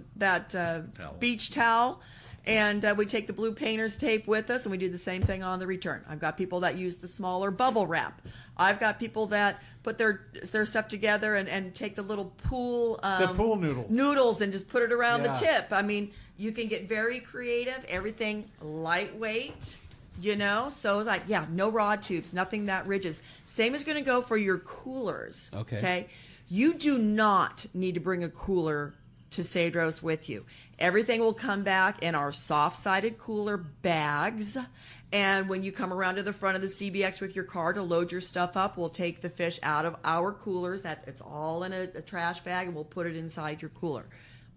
beach towel, and we take the blue painter's tape with us, and we do the same thing on the return. I've got people that use the smaller bubble wrap. I've got people that put their stuff together and take the little pool the pool noodles and just put it around the tip. I mean, you can get very creative. Everything lightweight. So it's like, yeah, no rod tubes, nothing that rigid. Same is going to go for your coolers. Okay. You do not need to bring a cooler to Cedros with you. Everything will come back in our soft-sided cooler bags. And when you come around to the front of the CBX with your car to load your stuff up, we'll take the fish out of our coolers. It's all in a trash bag, and we'll put it inside your cooler.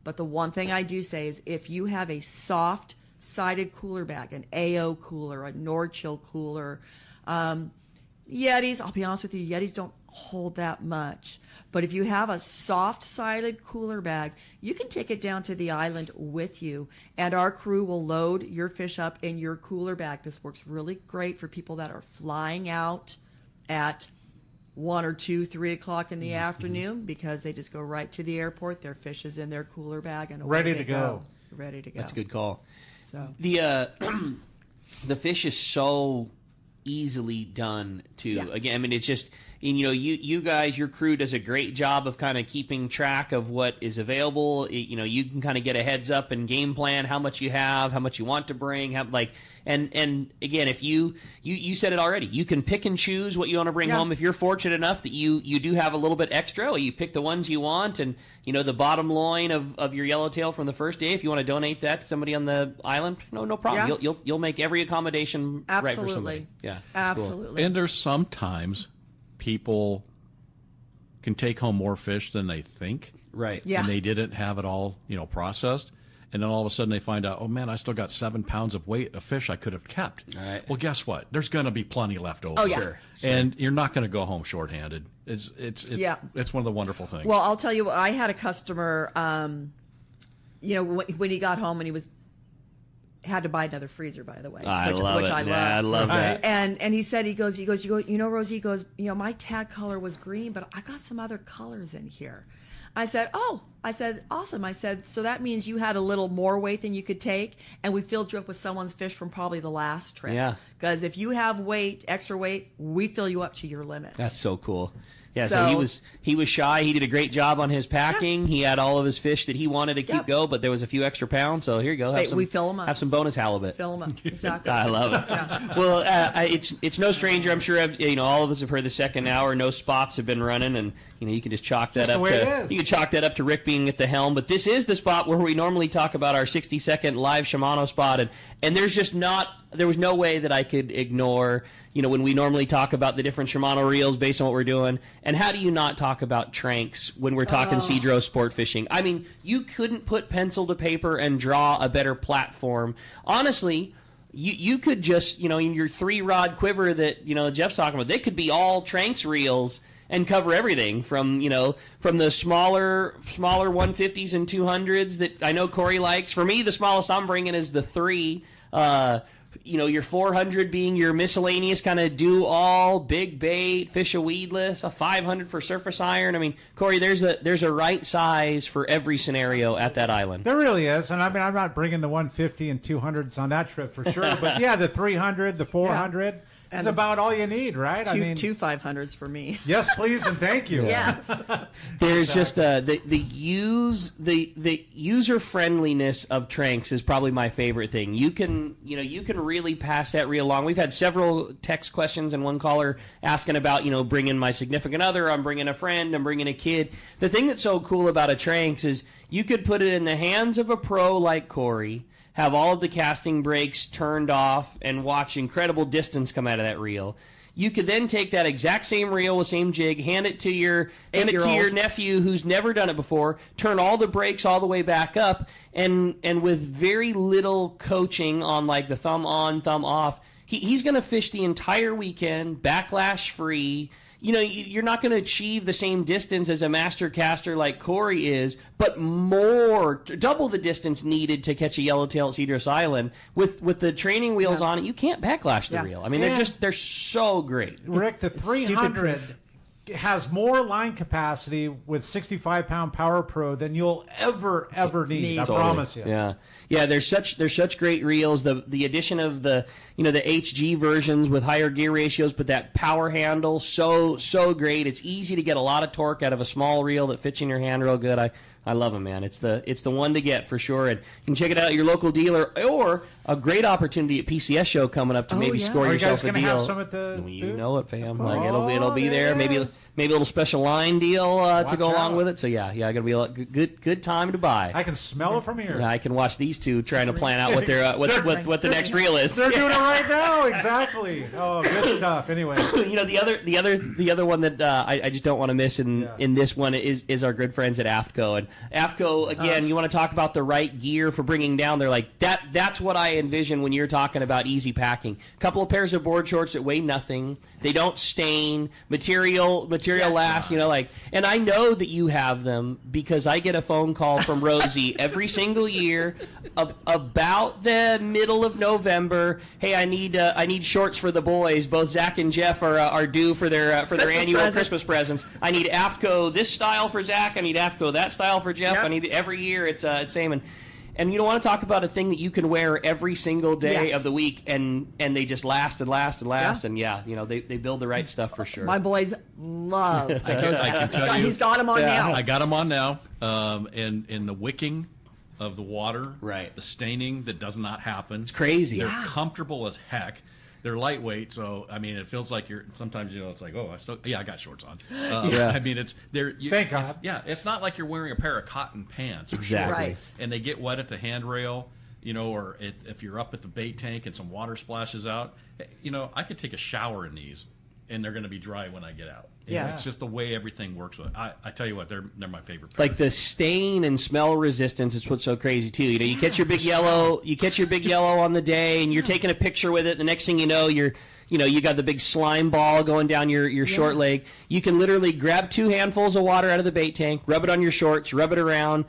But the one thing I do say is if you have a soft-sided cooler bag, an AO cooler, a Nordchill cooler, Yetis, I'll be honest with you, Yetis don't hold that much. But if you have a soft-sided cooler bag, you can take it down to the island with you, and our crew will load your fish up in your cooler bag. This works really great for people that are flying out at 1 or 2, 3 o'clock in the afternoon, because they just go right to the airport. Their fish is in their cooler bag and away ready they to go. Ready to go. That's a good call. So the fish is so easily done too. Yeah. Again, I mean, it's just, you guys, your crew does a great job of kind of keeping track of what is available. You can kind of get a heads up and game plan how much you have, how much you want to bring, and again, if you said it already, you can pick and choose what you want to bring home. If you're fortunate enough that you do have a little bit extra, you pick the ones you want, and the bottom loin of your yellowtail from the first day, if you want to donate that to somebody on the island, no problem. Yeah. You'll make every accommodation right for somebody. Yeah, absolutely. Cool. And there's sometimes people can take home more fish than they think. Right. Yeah. And they didn't have it all, processed. And then all of a sudden they find out, oh man, I still got 7 pounds of weight of fish I could have kept. All right. Well, guess what? There's going to be plenty left over. Oh, yeah. Sure. And you're not going to go home shorthanded. It's one of the wonderful things. Well, I'll tell you what, I had a customer, when he got home and had to buy another freezer, by the way. I love it. I love that. And he said, Rosie, he goes, my tag color was green, but I got some other colors in here. I said, awesome. I said, so that means you had a little more weight than you could take, and we filled you up with someone's fish from probably the last trip. Yeah. Because if you have extra weight, we fill you up to your limit. That's so cool. Yeah, so he was shy. He did a great job on his packing. Yeah. He had all of his fish that he wanted to keep go, but there was a few extra pounds. So here you go. We fill them up. Have some bonus halibut. Fill them up. Exactly. I love it. Yeah. Well, it's no stranger. I'm sure all of us have heard the second hour. No spots have been running, and you can just chalk that up to you can chalk that up to Rick being at the helm. But this is the spot where we normally talk about our 60-second live Shimano spot, and there was no way that I could ignore. When we normally talk about the different Shimano reels based on what we're doing, and how do you not talk about Tranks when we're talking Cedros sport fishing? I mean, you couldn't put pencil to paper and draw a better platform. Honestly, you could just, in your 3-rod quiver that, Jeff's talking about, they could be all Tranks reels and cover everything from the smaller 150s and 200s that I know Corey likes. For me, the smallest I'm bringing is the 3. Your 400 being your miscellaneous kind of do all, big bait, fish a weedless, a 500 for surface iron. I mean, Corey, there's a right size for every scenario at that island. There really is, and I mean, I'm not bringing the 150 and 200s on that trip for sure, but yeah, the 300, the 400. Yeah. Is about all you need, right? Two 500s for me. Yes, please, and thank you. Yes. There's just the user friendliness of Tranks is probably my favorite thing. You can really pass that reel along. We've had several text questions and one caller asking about bringing my significant other, I'm bringing a friend, I'm bringing a kid. The thing that's so cool about a Tranks is you could put it in the hands of a pro like Corey, have all of the casting brakes turned off, and watch incredible distance come out of that reel. You could then take that exact same reel with same jig, hand it to your nephew who's never done it before, turn all the brakes all the way back up, and with very little coaching on like the thumb on, thumb off, he's going to fish the entire weekend, backlash free. You're not going to achieve the same distance as a master caster like Corey is, but double the distance needed to catch a yellowtail at Cedros Island. With the training wheels on it, you can't backlash the reel. I mean, they're so great. Rick, the 300 has more line capacity with 65-pound Power Pro than you'll ever need. I promise you. Yeah. There's such great reels. The addition of the HG versions with higher gear ratios, but that power handle so great. It's easy to get a lot of torque out of a small reel that fits in your hand real good. I love them, man. It's the one to get for sure. And you can check it out at your local dealer, or a great opportunity at PCS show coming up to maybe score yourself a deal. Are you guys going to have some at the You booth? know it, fam. Like it'll be there. Maybe a little special line deal to go along with it. So yeah, gonna be a good time to buy. I can smell it from here. Yeah, I can watch these two trying to plan out what their what the next reel is. They're doing it right now, exactly. Oh, good stuff. Anyway, the other one that I just don't want to miss in this one is our good friends at AFTCO. And AFTCO, again, you want to talk about the right gear for bringing down. They're like that's what I envision when you're talking about easy packing. A couple of pairs of board shorts that weigh nothing. They don't stain. Material lasts. And I know that you have them because I get a phone call from Rosie every single year about the middle of November. Hey, I need shorts for the boys. Both Zach and Jeff are due for their annual Christmas presents. I need AFTCO this style for Zach. I need AFTCO that style for Jeff. Yep. I need every year it's same. And you don't want to talk about a thing that you can wear every single day of the week, and they just last and last and last. Yeah. And they build the right stuff for sure. My boys love those. I can tell you, he's got them on now. I got them on now. And the wicking of the water, right? The staining that does not happen. It's crazy. They're comfortable as heck. They're lightweight, so I mean, it feels like you're. Sometimes it's like, I got shorts on. I mean, Thank God. It's not like you're wearing a pair of cotton pants. Exactly. Right. And they get wet at the handrail, or if you're up at the bait tank and some water splashes out, I could take a shower in these, and they're going to be dry when I get out. It's just the way everything works with it. I tell you what, they're my favorite pair. Like the stain and smell resistance is what's so crazy too. You catch your big yellow, on the day, and you're taking a picture with it. The next thing you know, you got the big slime ball going down your short leg. You can literally grab 2 handfuls of water out of the bait tank, rub it on your shorts, rub it around.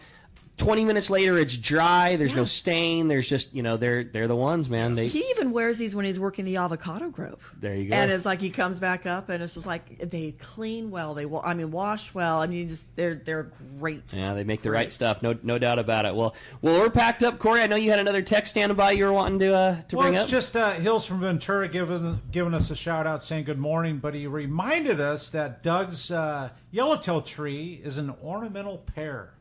20 minutes later, it's dry. There's no stain. There's just, they're the ones, man. He even wears these when he's working the avocado grove. There you go. And it's like he comes back up, and it's just like they clean well. They wash well, and they're great. Yeah, they make the right stuff. No doubt about it. Well, we're packed up, Corey. I know you had another text standing by you were wanting to bring up. Well, it's just Hills from Ventura giving us a shout out saying good morning, but he reminded us that Doug's yellowtail tree is an ornamental pear.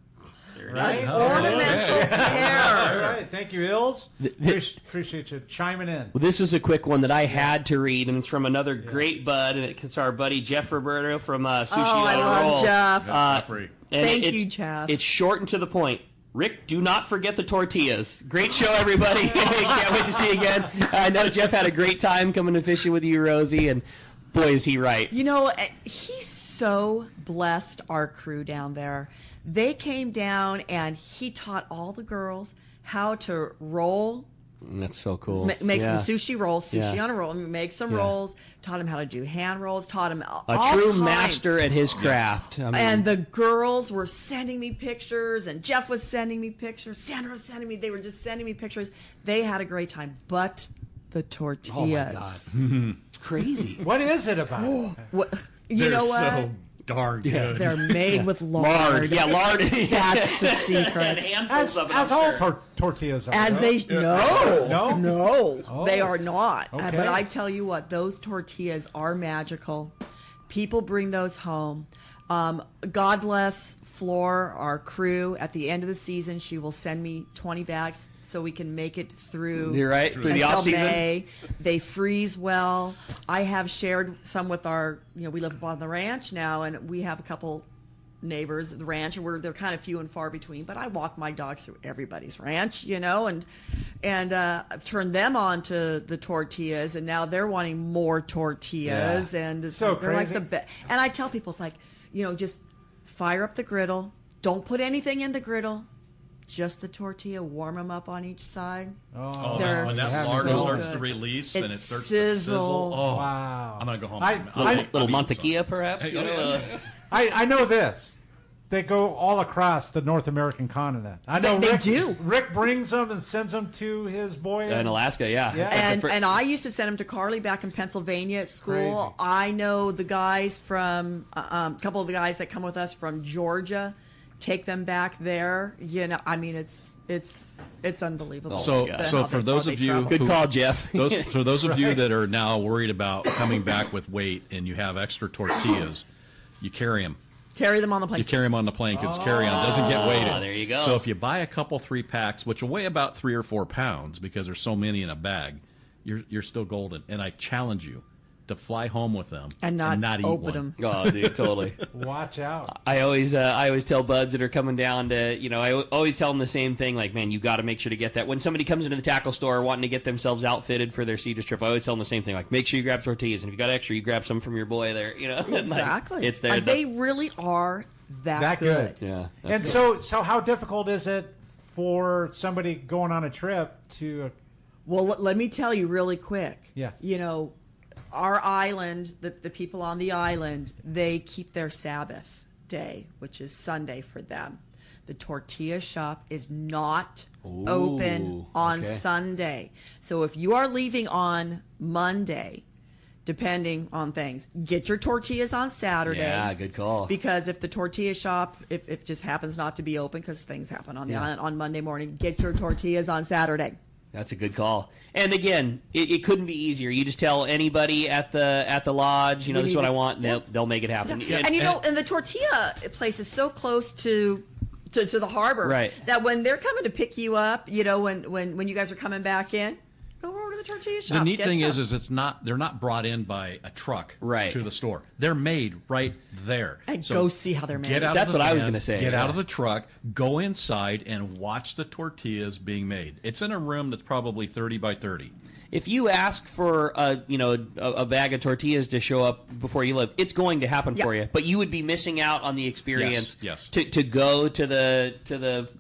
Right? Ornamental pear. All right. Thank you, Hills. Appreciate you chiming in. Well, this is a quick one that I had to read, and it's from another great bud, and it's our buddy Jeff Roberto from Sushi I love Jeff. Thank you, Jeff. It's short and to the point. Rick, do not forget the tortillas. Great show, everybody. Can't wait to see you again. I know Jeff had a great time coming to fishing with you, Rosie, and boy, is he right. He's so blessed, our crew down there. They came down, and he taught all the girls how to roll. That's so cool. Make some sushi rolls, on a roll. Make some rolls. Taught him how to do hand rolls. Taught him a true master at his craft. And the girls were sending me pictures, and Jeff was sending me pictures. Sandra was sending me. They were just sending me pictures. They had a great time, but the tortillas. Oh my God, it's crazy. What is it about? You know what? So darn good. They're made with lard. Yeah, lard. That's the secret. As all tortillas are. No, they are not. Okay. But I tell you what, those tortillas are magical. People bring those home. God bless Floor, our crew. At the end of the season, she will send me 20 bags so we can make it through. You're right. Through the off season. May. They freeze well. I have shared some with our. We live up on the ranch now, and we have a couple neighbors at the ranch. They're kind of few and far between, but I walk my dogs through everybody's ranch, and I've turned them on to the tortillas, and now they're wanting more tortillas, and so they're crazy. like the best. And I tell people, it's like, just fire up the griddle. Don't put anything in the griddle. Just the tortilla. Warm them up on each side. When that lard starts to release and it starts to sizzle. Oh, wow. I'm going to go home. Little mantequilla, perhaps? I know this. They go all across the North American continent. I know they do. Rick brings them and sends them to his boy in Alaska, yeah. And I used to send them to Carly back in Pennsylvania at school. Crazy. I know the guys from a couple of the guys that come with us from Georgia. Take them back there. It's unbelievable. So for those of you, good call, Jeff. For those of you that are now worried about coming back with weight and you have extra tortillas, you carry them. Carry them on the plane. You carry them on the plane because carry-on doesn't get weighted. There you go. So if you buy a couple 3-packs, which will weigh about 3 or 4 pounds because there's so many in a bag, you're still golden. And I challenge you to fly home with them and not eat open one. them. Oh, dude, totally. Watch out. I always tell buds that are coming down to, I always tell them the same thing, like, man, you got to make sure to get that. When somebody comes into the tackle store wanting to get themselves outfitted for their Cedros trip, I always tell them the same thing, like, make sure you grab tortillas, and if you got extra, you grab some from your boy there, Exactly. Like, it's there. They really are that good. Yeah. And good. so how difficult is it for somebody going on a trip to? Well, let me tell you really quick. Yeah. Our island, the people on the island, they keep their Sabbath day, which is Sunday for them. The tortilla shop is not open on Sunday. So if you are leaving on Monday, depending on things, get your tortillas on Saturday. Yeah, good call. Because if the tortilla shop, if it just happens not to be open because things happen on the island on Monday morning, get your tortillas on Saturday. That's a good call. And again, it couldn't be easier. You just tell anybody at the lodge, this is what I want, and they'll make it happen. Yeah. And the tortilla place is so close to the harbor, right, that when they're coming to pick you up, when you guys are coming back in, go over to the tortilla shop. The neat thing is they're not brought in by a truck to the store. They're made right there. And so go see how they're made. That's what I was going to say. Get out of the truck, go inside, and watch the tortillas being made. It's in a room that's probably 30 by 30. If you ask for a bag of tortillas to show up before you leave, it's going to happen for you. But you would be missing out on the experience. Yes. To go to the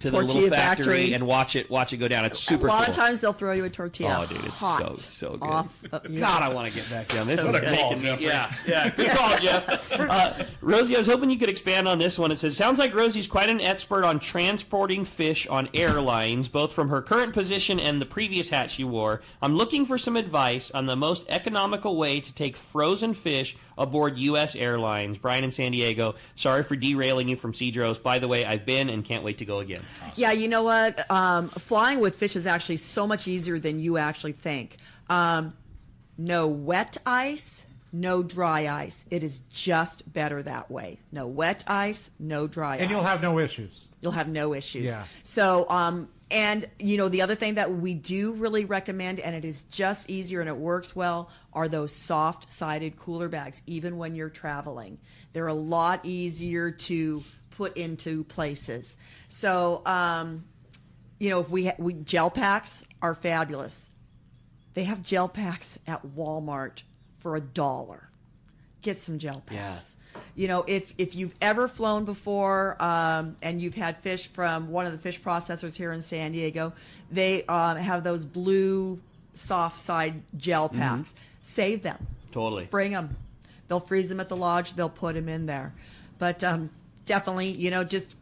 little factory and watch it go down. It's super cool. A lot of times they'll throw you a tortilla. Oh, dude, it's hot so good. God, I want to get back down. This What is a call, making me. Jeffrey. Yeah. Good call, Jeff. Rosie, I was hoping you could expand on this one. It says, sounds like Rosie's quite an expert on transporting fish on airlines, both from her current position and the previous hat she wore. I'm looking for some advice on the most economical way to take frozen fish aboard U.S. airlines. Brian in San Diego, sorry for derailing you from Cedros. By the way, I've been and can't wait to go again. Awesome. Yeah, you know what? Flying with fish is actually so much easier than you actually think. No wet ice, no dry ice. It is just better that way. No wet ice, no dry ice. And you'll have no issues. You'll have no issues. Yeah. So, and, the other thing that we do really recommend, and it is just easier and it works well, are those soft-sided cooler bags, even when you're traveling. They're a lot easier to put into places. So, gel packs are fabulous. They have gel packs at Walmart for $1. Get some gel packs. Yeah. If you've ever flown before and you've had fish from one of the fish processors here in San Diego, they have those blue soft side gel packs. Save them. Totally. Bring them. They'll freeze them at the lodge. They'll put them in there. But definitely, just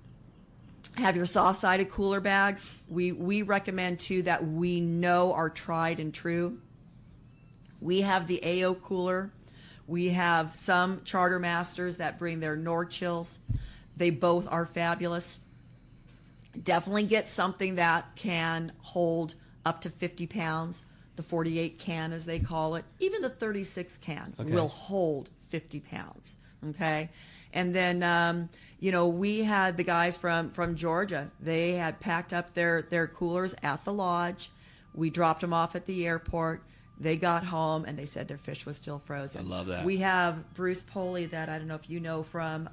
have your soft-sided cooler bags. We recommend, too, that we know are tried and true. We have the AO cooler. We have some charter masters that bring their Nord-Chills. They both are fabulous. Definitely get something that can hold up to 50 pounds. The 48 can, as they call it. Even the 36 can will hold 50 pounds. Okay? And then, we had the guys from Georgia. They had packed up their coolers at the lodge. We dropped them off at the airport. They got home, and they said their fish was still frozen. I love that. We have Bruce Poley that I don't know if you know from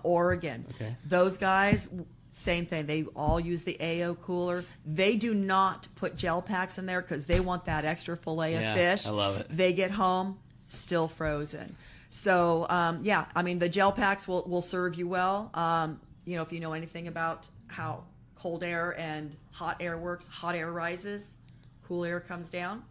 Oregon. Okay. Those guys, same thing. They all use the AO cooler. They do not put gel packs in there because they want that extra fillet of fish. I love it. They get home, still frozen. So, the gel packs will serve you well. If you know anything about how cold air and hot air works, hot air rises, cool air comes down.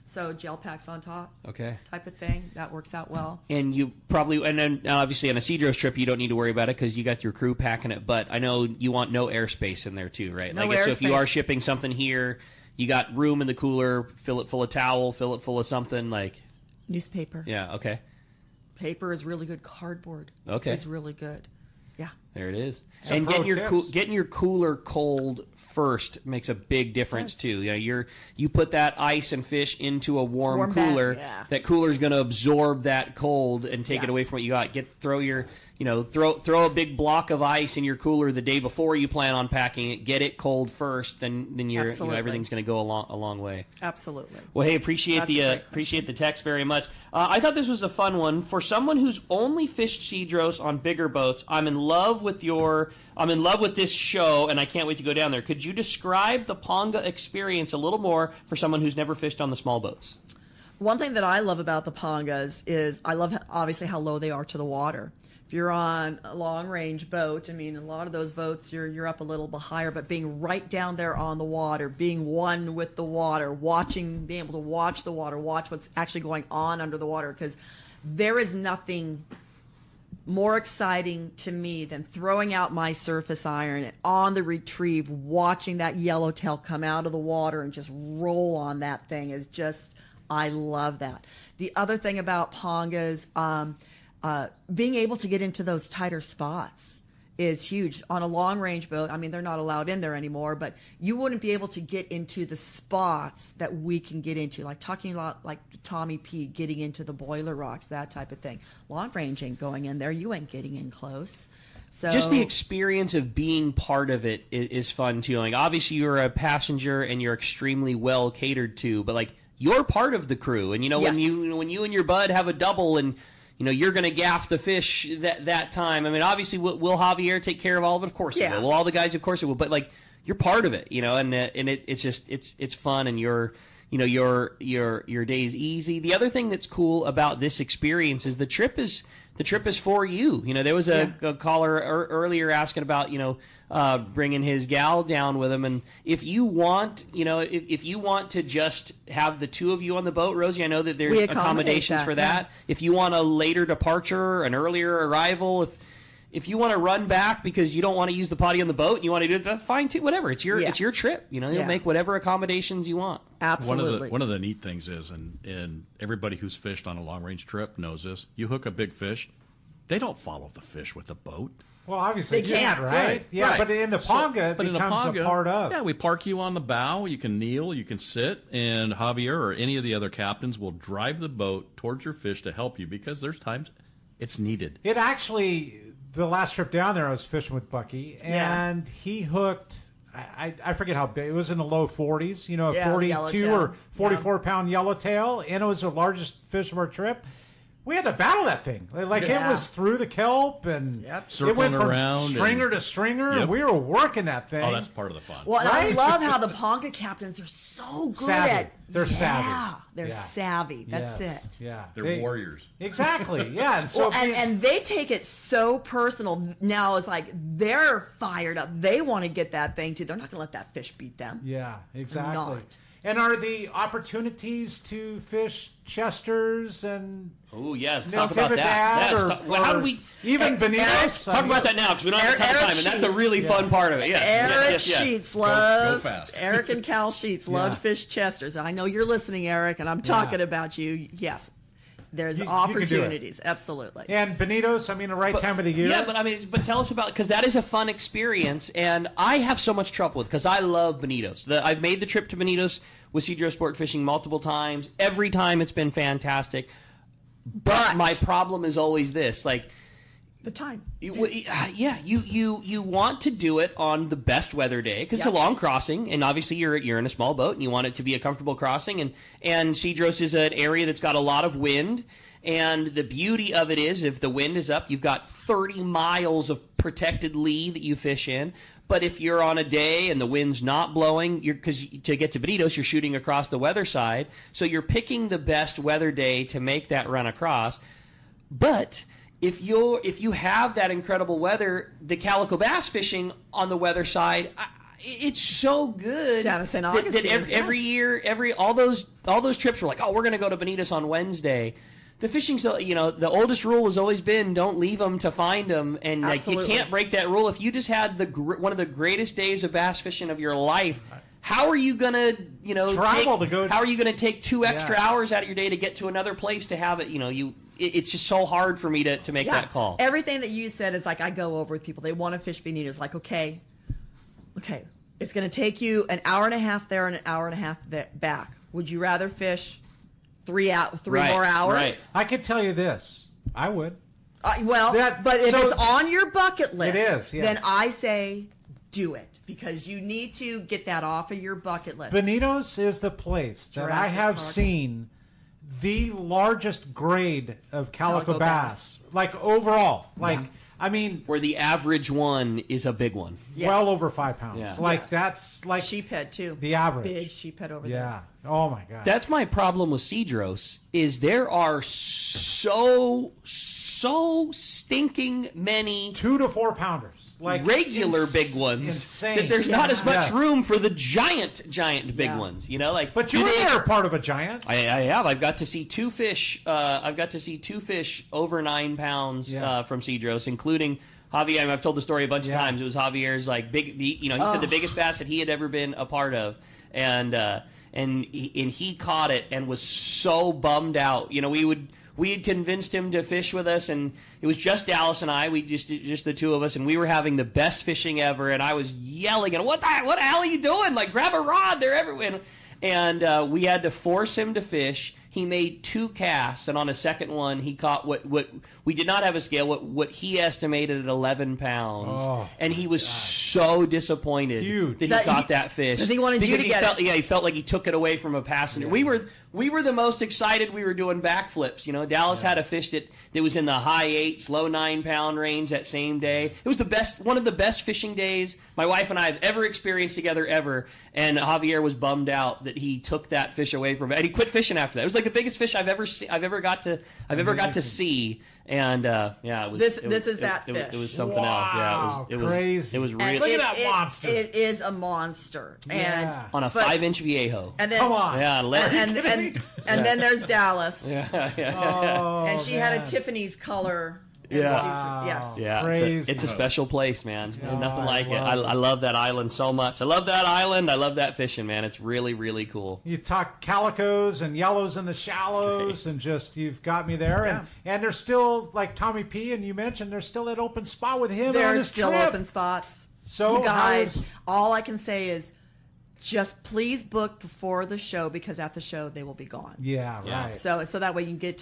So gel packs on top, type of thing. That works out well. And you probably, and then obviously on a Cedros trip, you don't need to worry about it because you got your crew packing it. But I know you want no airspace in there too, right? No airspace. So if you are shipping something here, you got room in the cooler, fill it full of towel, fill it full of something like newspaper. Yeah. Okay. Paper is really good. Cardboard. Okay. Is really good. Yeah. There it is. And getting your cooler cold first makes a big difference too. You put that ice and fish into a warm cooler. That cooler's going to absorb that cold and take it away from what you got. Throw a big block of ice in your cooler the day before you plan on packing it. Get it cold first, then everything's going to go a long way. Absolutely. Well, hey, appreciate the text very much. I thought this was a fun one for someone who's only fished Cedros on bigger boats. I'm in love with this show, and I can't wait to go down there. Could you describe the Ponga experience a little more for someone who's never fished on the small boats? One thing that I love about the Pongas is I love obviously how low they are to the water. If you're on a long-range boat, I mean, a lot of those boats, you're up a little bit higher, but being right down there on the water, being one with the water, being able to watch the water, watch what's actually going on under the water, because there is nothing more exciting to me than throwing out my surface iron and on the retrieve, watching that yellowtail come out of the water and just roll on that thing is just, I love that. The other thing about Pongas, being able to get into those tighter spots is huge. On a long-range boat, I mean, they're not allowed in there anymore, but you wouldn't be able to get into the spots that we can get into, like talking about like Tommy P getting into the boiler rocks, that type of thing. Long-range ain't going in there. You ain't getting in close. So just the experience of being part of it is fun, too. Like, obviously, you're a passenger and you're extremely well catered to, but, like, you're part of the crew. And, when you and your bud have a double and you're going to gaff the fish that time. I mean, obviously, will Javier take care of all of it? Of course he will. Will all the guys? Of course he will. But, like, you're part of it, and it's just it's fun, and your day's easy. The other thing that's cool about this experience is the trip is for you. There was a caller earlier asking about bringing his gal down with him, and if you want to just have the two of you on the boat, Rosie, I know that there's accommodations for that. Yeah. If you want a later departure, an earlier arrival, if you want to run back because you don't want to use the potty on the boat and you want to do it, that's fine too. Whatever, it's your trip. You'll make whatever accommodations you want. Absolutely. One of the neat things is, and everybody who's fished on a long range trip knows this. You hook a big fish, they don't follow the fish with the boat. Well, obviously they can't, right? Yeah, right. But in the Ponga, it becomes a part of. Yeah, we park you on the bow. You can kneel, you can sit, and Javier or any of the other captains will drive the boat towards your fish to help you because there's times it's needed. It actually, the last trip down there, I was fishing with Bucky, and he hooked. I forget how big. It was in the low 40s, a 42 or 44-pound yellowtail, and it was the largest fish of our trip. We had to battle that thing. It was through the kelp and circling it went from around stringer to stringer. Yep. We were working that thing. Oh, that's part of the fun. Well, and I love how the Ponga captains are so good at. They're savvy. Yeah, they're savvy. That's it. Yeah, they're warriors. Exactly. Yeah, and so and they take it so personal. Now it's like they're fired up. They want to get that thing too. They're not going to let that fish beat them. Yeah, exactly. And are the opportunities to fish chesters and let's talk about that. How do we even Bonitos? Talk about that now because we don't have a ton of time, and that's a really fun part of it. Eric Sheets loves. Go fast. Eric and Cal Sheets love fish chesters. I know you're listening, Eric, and I'm talking about you. Yes. There's opportunities, absolutely. And Bonitos, the right time of the year. Yeah, but tell us about, because that is a fun experience, and I have so much trouble with, because I love Bonitos. I've made the trip to Bonitos with Cedros Sport Fishing multiple times. Every time it's been fantastic. But my problem is always this, the time. You want to do it on the best weather day because it's a long crossing, and obviously you're in a small boat and you want it to be a comfortable crossing, and Cedros is an area that's got a lot of wind, and the beauty of it is if the wind is up, you've got 30 miles of protected lee that you fish in. But if you're on a day and the wind's not blowing, because to get to Bonitos, you're shooting across the weather side, so you're picking the best weather day to make that run across. But if you have that incredible weather, the calico bass fishing on the weather side, it's so good that every year, all those trips were like, we're going to go to Bonitos on Wednesday. The fishing, the oldest rule has always been don't leave them to find them, and you can't break that rule. If you just had one of the greatest days of bass fishing of your life, how are you gonna travel to go? How are you gonna take 2 extra hours out of your day to get to another place to have it? it's just so hard for me to make that call. Everything that you said is like I go over with people. They want to fish Bonitos. Like, okay, it's going to take you an hour and a half there and an hour and a half back. Would you rather fish three more hours? Right. I could tell you this. I would. But if it's on your bucket list, it is, yes. Then I say do it because you need to get that off of your bucket list. Bonitos is the place that I have seen the largest grade of calico bass. Like overall. I mean, where the average one is a big one. Well over 5 pounds. Yeah. That's like sheephead too. The average. Big sheephead over there. Yeah. Oh my God. That's my problem with Cedros is there are so stinking many 2 to 4 pounders. Like regular big ones insane. that there's not as much room for the giant big ones, you know, like. But you were part of a giant. I have. I've got to see 2 fish. I've got to see 2 fish over 9 pounds from Cedros, including Javier. I've told the story a bunch of times. It was Javier's like big. He said the biggest bass that he had ever been a part of, and he caught it and was so bummed out. You know, we had convinced him to fish with us, and it was just Dallas and I. We just the two of us, and we were having the best fishing ever. And I was yelling at him, "What the hell are you doing? Like, grab a rod! They're everywhere!" And we had to force him to fish. He made 2 casts, and on a second one, he caught what we did not have a scale. What he estimated at 11 pounds, and he was so disappointed that he caught that fish. Because he wanted you to get it. Yeah, he felt like he took it away from a passenger. Yeah. We were the most excited. We were doing backflips. You know, Dallas had a fish that was in the high 8s, low 9 pound range that same day. It was one of the best fishing days my wife and I have ever experienced together ever. And Javier was bummed out that he took that fish away from him, and he quit fishing after that. It was like the biggest fish I've ever got to see. And it was this is that fish. It was something else. Yeah, it was crazy. It was really. Look at that monster. It is a monster. Yeah. On a 5-inch Viejo. And then, come on. Yeah, and then there's Dallas. Yeah. And she had a Tiffany's color. Yeah. Yes. Yeah. Crazy. It's a special place, man. Oh, Nothing like it. I love that island so much. I love that island. I love that fishing, man. It's really, really cool. You talk calicos and yellows in the shallows, and you've got me there. Yeah. And there's still, like Tommy P. and you mentioned, there's still that open spot with him on There's his still trip. open spots. So you guys, all I can say is just please book before the show because at the show they will be gone. Yeah, right. So that way you can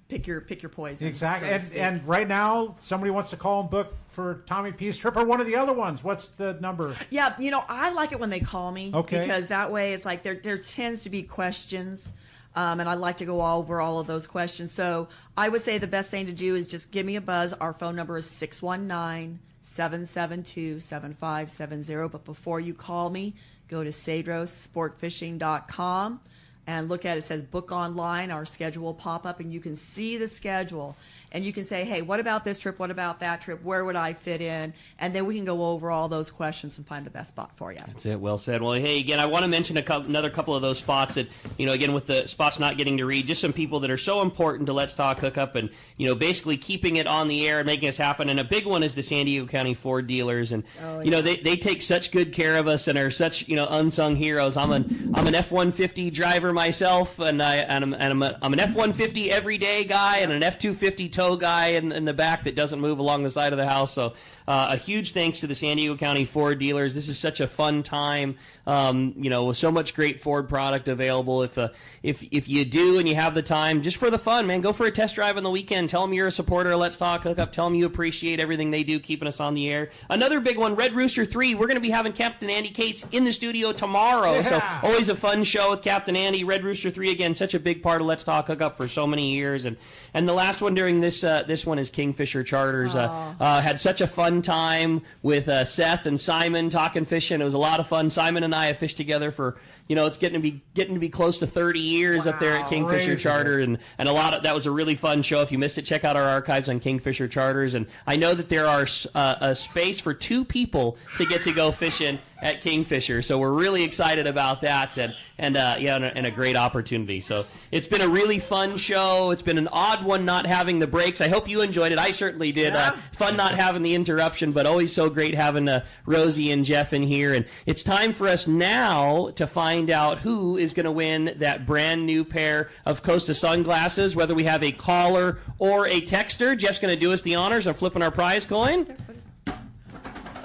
pick your poison. Exactly. So and right now, somebody wants to call and book for Tommy P's trip or one of the other ones. What's the number? Yeah, I like it when they call me. Okay. Because that way it's like there tends to be questions, and I like to go over all of those questions. So I would say the best thing to do is just give me a buzz. Our phone number is 619-772-7570. But before you call me, go to CedrosSportfishing.com. and look at it. It says book online. Our schedule will pop up, and you can see the schedule. And you can say, hey, what about this trip? What about that trip? Where would I fit in? And then we can go over all those questions and find the best spot for you. That's it. Well said. Well, hey, again, I want to mention another couple of those spots that, again, with the spots not getting to read, just some people that are so important to Let's Talk Hookup and, basically keeping it on the air and making us happen. And a big one is the San Diego County Ford dealers. And, they take such good care of us and are such, unsung heroes. I'm an F-150 driver myself, and I'm an F-150 everyday guy and an F-250 tow guy in the back that doesn't move along the side of the house. So a huge thanks to the San Diego County Ford dealers. This is such a fun time, with so much great Ford product available. If you do and you have the time, just for the fun, man, go for a test drive on the weekend. Tell them you're a supporter of Let's Talk Hookup. Tell them you appreciate everything they do, keeping us on the air. Another big one, Red Rooster 3. We're going to be having Captain Andy Cates in the studio tomorrow. Yeah. So always a fun show with Captain Andy. Red Rooster 3, again, such a big part of Let's Talk Hookup for so many years. And the last one during this one is Kingfisher Charters. Had such a fun time with Seth and Simon talking fishing. It was a lot of fun. Simon and I have fished together for, it's getting to be close to 30 years up there at Kingfisher crazy. Charter, and that was a really fun show. If you missed it, check out our archives on Kingfisher Charters. And I know that there are a space for 2 people to get to go fishing at Kingfisher, so we're really excited about that, and a great opportunity. So it's been a really fun show. It's been an odd one not having the breaks. I hope you enjoyed it. I certainly did. Fun not having the interruption, but always so great having Rosie and Jeff in here. And it's time for us now to find find out who is going to win that brand new pair of Costa sunglasses, whether we have a caller or a texter. Jeff's going to do us the honors of flipping our prize coin.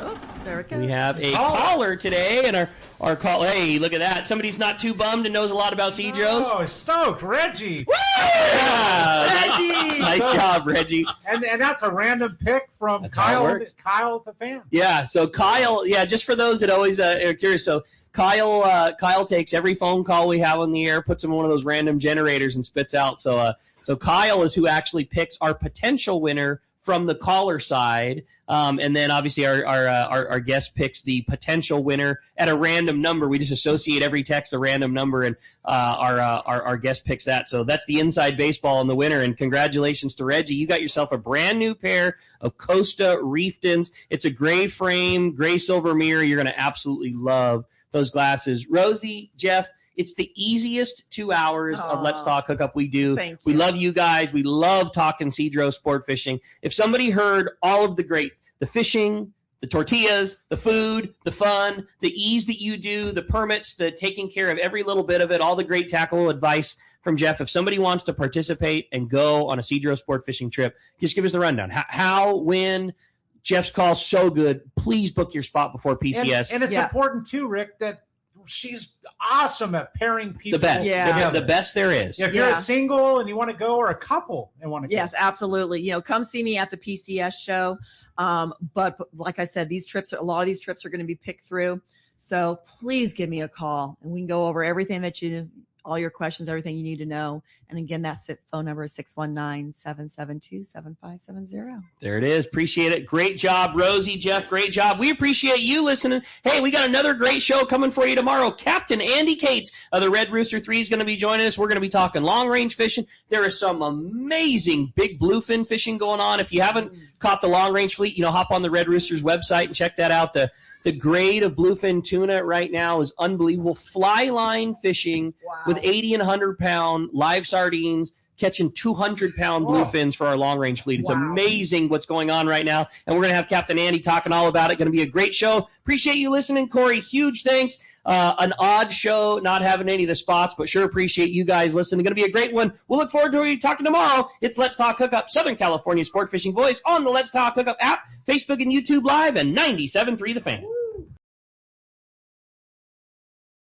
Oh, there it goes. We have a caller today, and our call. Hey, look at that. Somebody's not too bummed and knows a lot about Cedros. Oh, stoked. Reggie. Woo! Yeah, Reggie! Nice job, Reggie. And that's a random pick from That's how it Kyle works. the fan. Yeah, so Kyle, just for those that always are curious, so Kyle takes every phone call we have on the air, puts them in one of those random generators and spits out. So Kyle is who actually picks our potential winner from the caller side, and then obviously our guest picks the potential winner at a random number. We just associate every text a random number, and our guest picks that. So that's the inside baseball on the winner. And congratulations to Reggie. You got yourself a brand new pair of Costa Reeftons. It's a gray frame, gray silver mirror. You're going to absolutely love those glasses. Rosie, Jeff, it's the easiest 2 hours of Let's Talk Hookup we do. Thank you. We love you guys. We love talking Cedros sport fishing. If somebody heard all of the fishing, the tortillas, the food, the fun, the ease that you do, the permits, the taking care of every little bit of it, all the great tackle advice from Jeff, if somebody wants to participate and go on a Cedros sport fishing trip, just give us the rundown. How, when, Jeff's call so good. Please book your spot before PCS. And it's important too, Rick, that she's awesome at pairing people. The best. Yeah. The best there is. If you're a single and you want to go, or a couple and want to go. Yes, absolutely. Come see me at the PCS show. But like I said, a lot of these trips are going to be picked through. So please give me a call and we can go over everything all your questions, everything you need to know. And again, that's it. Phone number is 619-772-7570. There it is. Appreciate it. Great job, Rosie, Jeff. Great job. We appreciate you listening. Hey, we got another great show coming for you tomorrow. Captain Andy Cates of the Red Rooster 3 is going to be joining us. We're going to be talking long-range fishing. There is some amazing big bluefin fishing going on. If you haven't caught the long-range fleet, hop on the Red Rooster's website and check that out. The grade of bluefin tuna right now is unbelievable. Fly line fishing with 80 and 100-pound live sardines, catching 200-pound bluefins for our long-range fleet. It's amazing what's going on right now, and we're going to have Captain Andy talking all about it. Going to be a great show. Appreciate you listening, Corey. Huge thanks. An odd show, not having any of the spots, but sure appreciate you guys listening. Going to be a great one. We'll look forward to you talking tomorrow. It's Let's Talk Hookup, Southern California Sport Fishing Voice on the Let's Talk Hookup app, Facebook and YouTube Live, and 97.3 The Fan.